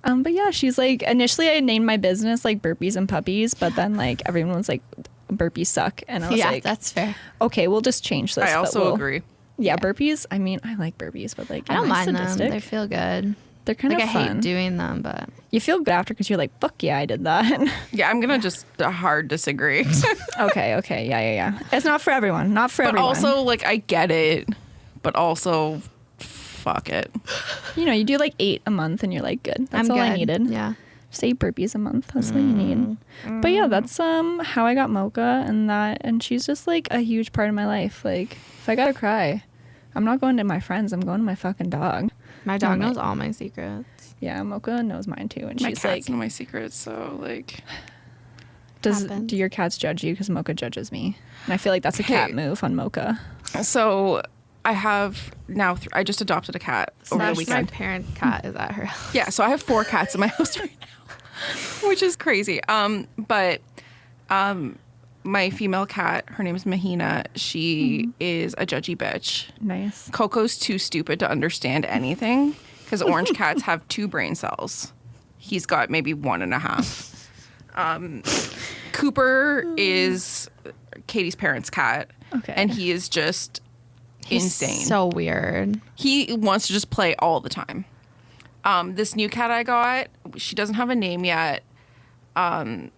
But yeah, she's like, initially I named my business like Burpees and Puppies, but then like everyone was like, burpees suck. And I was like, that's fair. okay, we'll just change this. I but also agree. Yeah, burpees. I mean, I like burpees, but like, I don't am mind sadistic? them. They feel good. They're kind Like of I fun. hate doing them, but You feel good after because you're like, fuck yeah, I did that. Yeah, I'm gonna just hard disagree. Okay. Yeah. It's not for everyone. Not for But everyone. also, like, I get it, but also, fuck it. you know, you do like 8 a month and you're like, good. That's I'm all good. I needed. Yeah. Just 8 burpees a month. That's all you need. But yeah, that's how I got Mocha, and she's just like a huge part of my life. Like, if I gotta cry, I'm not going to my friends. I'm going to my fucking dog. My dog my- knows all my secrets. Yeah, Mocha knows mine too, and My she's cats like, know my secrets, so, like... do happens. your cats judge you? Because Mocha judges me, and I feel like that's a cat Hey. move on Mocha. So, I have now... I just adopted a cat over the Slash my weekend. parent cat is at her house. Yeah, so I have 4 cats in my house right now, which is crazy. But my female cat, her name is Mahina. She is a judgy bitch. Nice. Coco's too stupid to understand anything because orange cats have 2 brain cells. He's got maybe 1.5. Cooper is Katie's parents' cat. Okay. And he is just insane. So weird. He wants to just play all the time. This new cat I got, she doesn't have a name yet.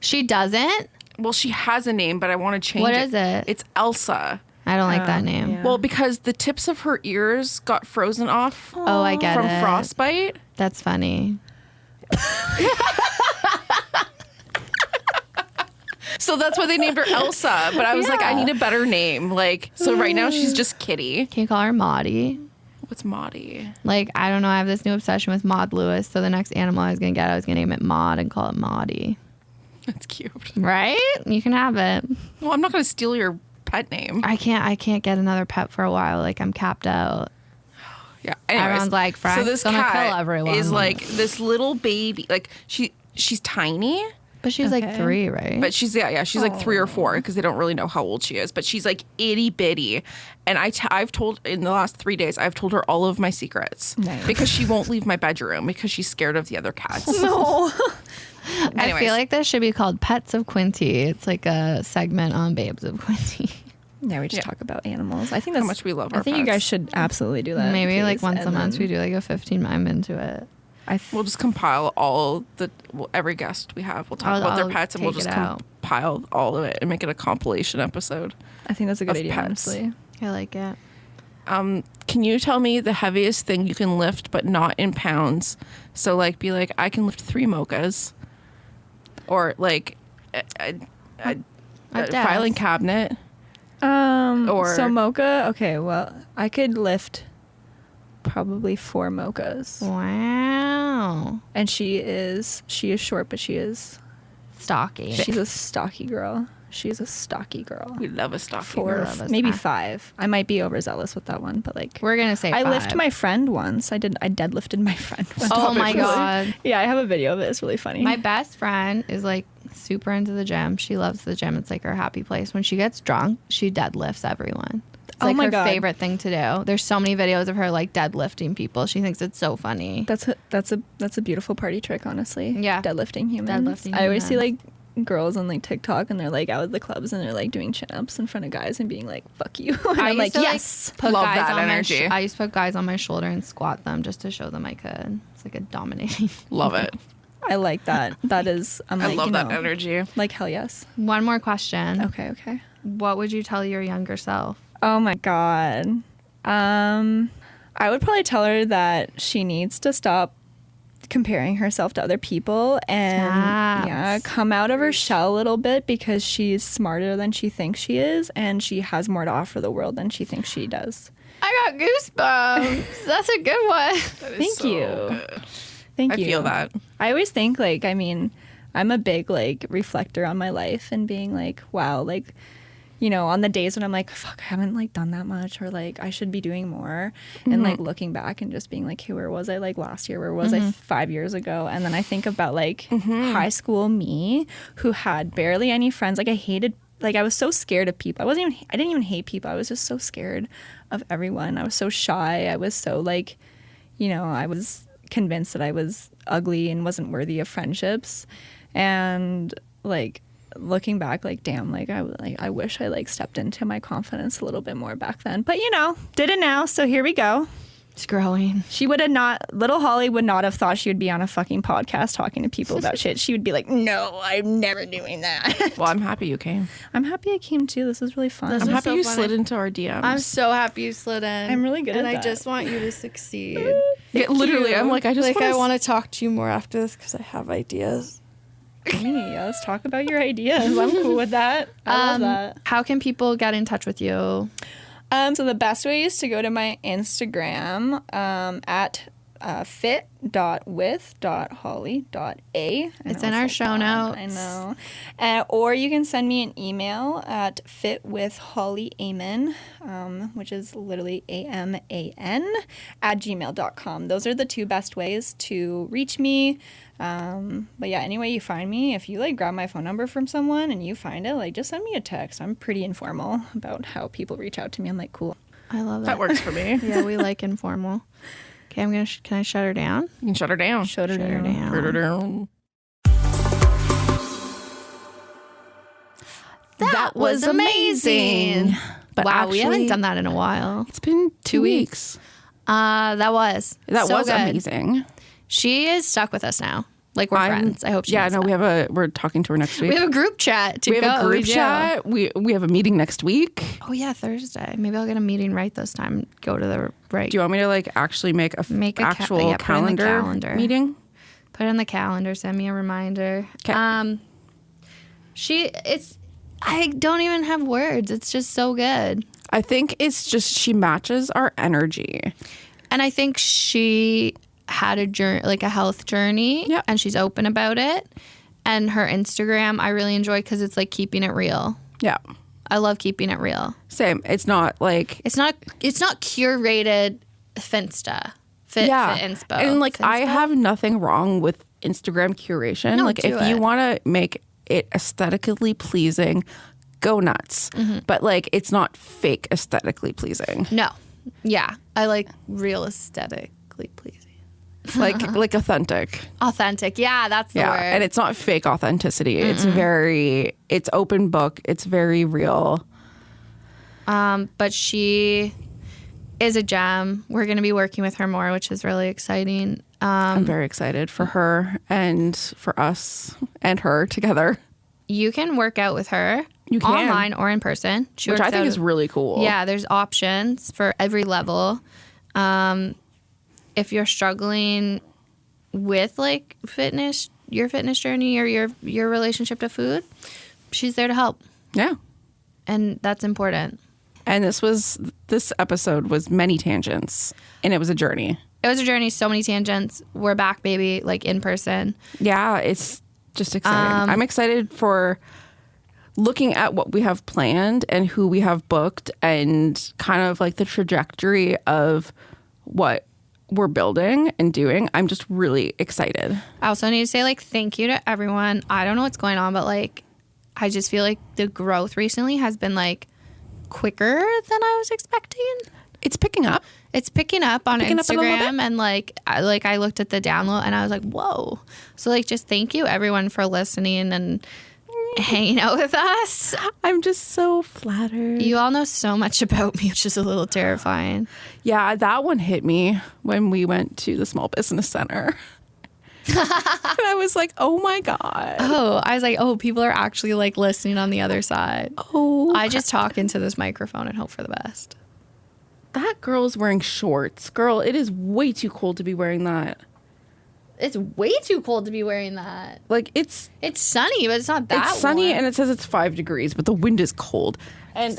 She doesn't? Well, she has a name, but I want to change it. What is it? It's Elsa. I don't like that name. yeah. Well, because the tips of her ears got frozen off Oh, I get from it. frostbite. That's funny. So that's why they named her Elsa. But I was like, I need a better name. Like, so right now she's just Kitty. Can you call her Maudie? What's Maudie? Like, I don't know. I have this new obsession with Maud Lewis. So the next animal I was going to get, I was going to name it Maud and call it Maudie. That's cute. Right? You can have it. Well, I'm not going to steal your pet name. I can't get another pet for a while. Like, I'm capped out. Yeah. Anyways, Everyone's like, Frank's so this gonna cat kill everyone. is like this little baby. Like she's tiny, But she's like 3, right? but she's she's like 3 or 4 because they don't really know how old she is. But she's like itty bitty, and I've told in the last 3 days I've told her all of my secrets because she won't leave my bedroom because she's scared of the other cats. No. I Anyways. feel like this should be called Pets of Quinte. It's like a segment on Babes of Quinte. Yeah, we just talk about animals. I think that's How much we love I our think you pets. guys should absolutely do that. Maybe like please. once a And month then we do like a 15. I'm into it. We'll just compile every guest we have. We'll talk about their I'll pets and we'll take just it out. compile all of it and make it a compilation episode. I think that's a good of idea, pets. honestly. I like it. Can you tell me the heaviest thing you can lift but not in pounds? So like be like, I can lift 3 mochas. Or like a filing cabinet. So mocha, okay, well, I could lift probably 4 mochas. Wow. And she is short, but she's Stocky. a stocky girl. She's a stocky girl. We love a stocking. 4, love a maybe stock. 5. I might be overzealous with that one, but like We're going to say I 5. lifted my friend once. I deadlifted my friend once. Oh my God. Yeah, I have a video of it. It's really funny. My best friend is like super into the gym. She loves the gym. It's like her happy place. When she gets drunk, she deadlifts everyone. It's Oh like my her God. favorite thing to do. There's so many videos of her like deadlifting people. She thinks it's so funny. That's a beautiful party trick, honestly. Yeah. Deadlifting humans. Deadlifting I always see like humans. girls on like TikTok and they're like out at the clubs and they're like doing chin-ups in front of guys and being like, fuck you. And I'm like, yes. Put Love guys that on energy. I used to put guys on my shoulder and squat them just to show them I could. It's like a dominating. Love it. I like that. That is, I'm I like, love you that know, energy. like, hell yes. One more question. Okay. What would you tell your younger self? Oh my God. I would probably tell her that she needs to stop comparing herself to other people and Yes. come out of her shell a little bit because she's smarter than she thinks she is and she has more to offer the world than she thinks she does. I got goosebumps. That's a good one. Thank you. Thank I you. feel that. I always think like, I mean, I'm a big like reflector on my life and being like, wow, like, you know, on the days when I'm like, fuck, I haven't like done that much or like I should be doing more and like looking back and just being like, hey, where was I like last year? Where was I 5 years ago? And then I think about like high school me who had barely any friends. Like I hated, like I was so scared of people. I didn't even hate people. I was just so scared of everyone. I was so shy. I was so like, you know, I was convinced that I was ugly and wasn't worthy of friendships. And like looking back, like damn, like I wish I like stepped into my confidence a little bit more back then. But you know, did it now, so here we go. It's growing. She would have not, little Holly would not have thought she would be on a fucking podcast talking to people about shit. She would be like, no, I'm never doing that. Well, I'm happy you came. I'm happy I came too. This was really fun. This I'm is happy so you funny. slid into our DMs. I'm so happy you slid in. I'm really good and at I that. just want you to succeed. Yeah, literally, I'm like, I just I want want to talk to you more after this because I have ideas. Yeah, let's talk about your ideas. I'm cool with that. I love that. How can people get in touch with you? So the best way is to go to my Instagram at fit.with.holly.a. It's in our show notes. I know. Or you can send me an email at fitwithhollyaman, which is literally AMAN, @gmail.com. Those are the two best ways to reach me. But yeah, any way you find me, if you like grab my phone number from someone and you find it, like just send me a text. I'm pretty informal about how people reach out to me. I'm like, cool. I love that. That works for me. Yeah, we like informal. Okay, can I shut her down? You can shut her down. Shut her down. Shut her down. That was amazing. But wow, we haven't actually, done that in a while. It's been 2 weeks. That was so good. Amazing. She is stuck with us now. Like we're friends. I hope she knows no, that. we're talking to her next week. We have a group chat to go. We have a group chat. We have a meeting next week. Oh yeah, Thursday. Maybe I'll get a meeting right this time. Go to the right. Do you want me to like actually make a actual calendar meeting? Put it in the calendar. Send me a reminder. Okay. I don't even have words. It's just so good. I think it's just she matches our energy. And I think she had a journey, like a health journey, Yep. and she's open about it. And her Instagram, I really enjoy because it's like keeping it real. Yeah. I love keeping it real. Same. It's not like It's not curated Finsta. Fit inspo. And like Finspo? I have nothing wrong with Instagram curation. No, like do if you it. want to make it aesthetically pleasing, go nuts. Mm-hmm. But like it's not fake aesthetically pleasing. No. Yeah. I like real aesthetically pleasing. like authentic. Authentic. Yeah, that's the word. And it's not fake authenticity. It's open book. It's very real. But she is a gem. We're going to be working with her more, which is really exciting. I'm very excited for her and for us and her together. You can work out with her You can. online or in person. She Which I works think out- is really cool. Yeah, there's options for every level. If you're struggling with like fitness, your fitness journey or your relationship to food, she's there to help. Yeah. And that's important. And this episode was many tangents and it was a journey. It was a journey, so many tangents. We're back, baby, like in person. Yeah, it's just exciting. I'm excited for looking at what we have planned and who we have booked and kind of like the trajectory of what we're building and doing. I'm just really excited. I also need to say like thank you to everyone. I don't know what's going on, but like I just feel like the growth recently has been like quicker than I was expecting. It's picking up. It's picking up on Picking up a little Instagram, bit. and I looked at the download and I was like, whoa. So like just thank you everyone for listening and hanging out with us. I'm just so flattered. You all know so much about me, which is a little terrifying. Yeah, that one hit me when we went to the Small Business Center. And I was like, oh my God. Oh, I was like, oh, people are actually like listening on the other side. Oh, I just talk into this microphone and hope for the best. that girl is wearing shorts. Girl, it is way too cold to be wearing that. It's way too cold to be wearing that. Like it's Sunny, but it's not that it's sunny warm. and it says it's 5 degrees, but the wind is cold. And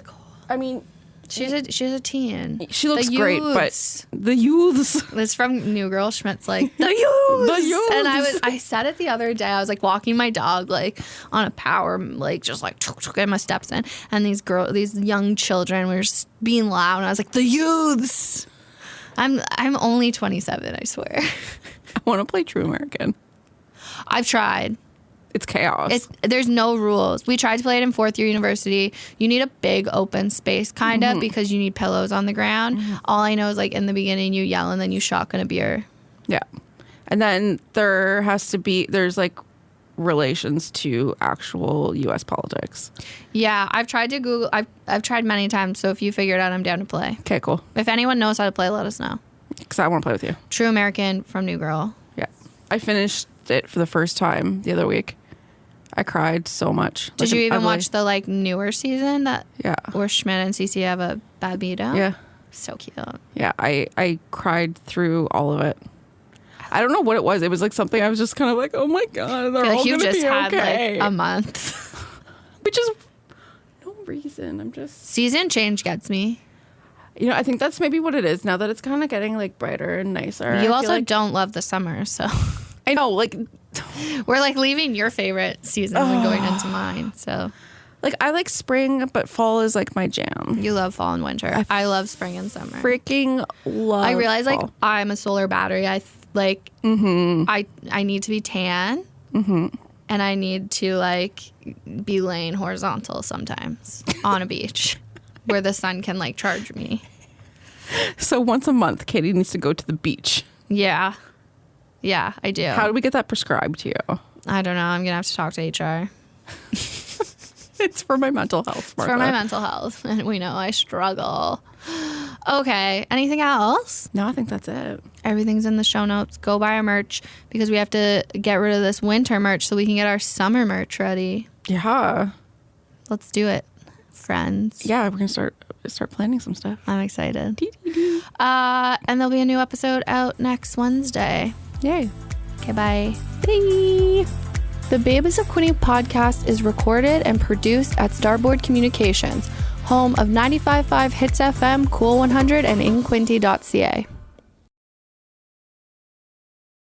I mean, She's a teen. she looks The great, youths. but the youths. It's from New Girl. Schmidt's like the youths. The youths. And I said it the other day. I was like walking my dog like on a power, like just like getting my steps in, and these young children were just being loud, and I was like the youths. I'm only 27. I swear. I want to play True American. I've tried. It's chaos. There's no rules. We tried to play it in fourth year university. You need a big open space kind of because you need pillows on the ground. All I know is like in the beginning you yell and then you shotgun a beer. Yeah. And then there's like relations to actual US politics. Yeah, I've tried to Google. I've tried many times. So if you figure it out, I'm down to play. Okay, cool. If anyone knows how to play, let us know. Because I want to play with you. True American from New Girl. Yeah. I finished it for the first time the other week. I cried so much. Did you even watch the like newer season Yeah. where Schmidt and Cece have a bad beatdown? Yeah. So cute. Yeah. I cried through all of it. I don't know what it was. It was like something I was just kind of like, oh my God, they're I feel all like you going to just be had okay. like a month. Which is no reason. I'm just... Season change gets me. You know, I think that's maybe what it is now that it's kind of getting like brighter and nicer. You I also feel like, don't love the summer, so I know, like we're like leaving your favorite seasons and going into mine. So I like spring, but fall is like my jam. you love fall and winter. I love spring and summer. Freaking love. I realize fall. like I'm a solar battery. I need to be tan, and I need to like be laying horizontal sometimes on a beach where the sun can like charge me. So once a month, Katie needs to go to the beach. Yeah, I do. How do we get that prescribed to you? I don't know. I'm gonna have to talk to HR. It's for my mental health, Martha. For my mental health, and we know I struggle. Okay, anything else? No, I think that's it. Everything's in the show notes. Go buy our merch because we have to get rid of this winter merch so we can get our summer merch ready. Yeah. Let's do it, friends. Yeah, we're gonna start planning some stuff. I'm excited. And there'll be a new episode out next Wednesday. Yay. Okay, bye. Bye. The Babes of Quinte podcast is recorded and produced at Starboard Communications, home of 95.5 Hits FM, Cool 100, and InQuinte.ca.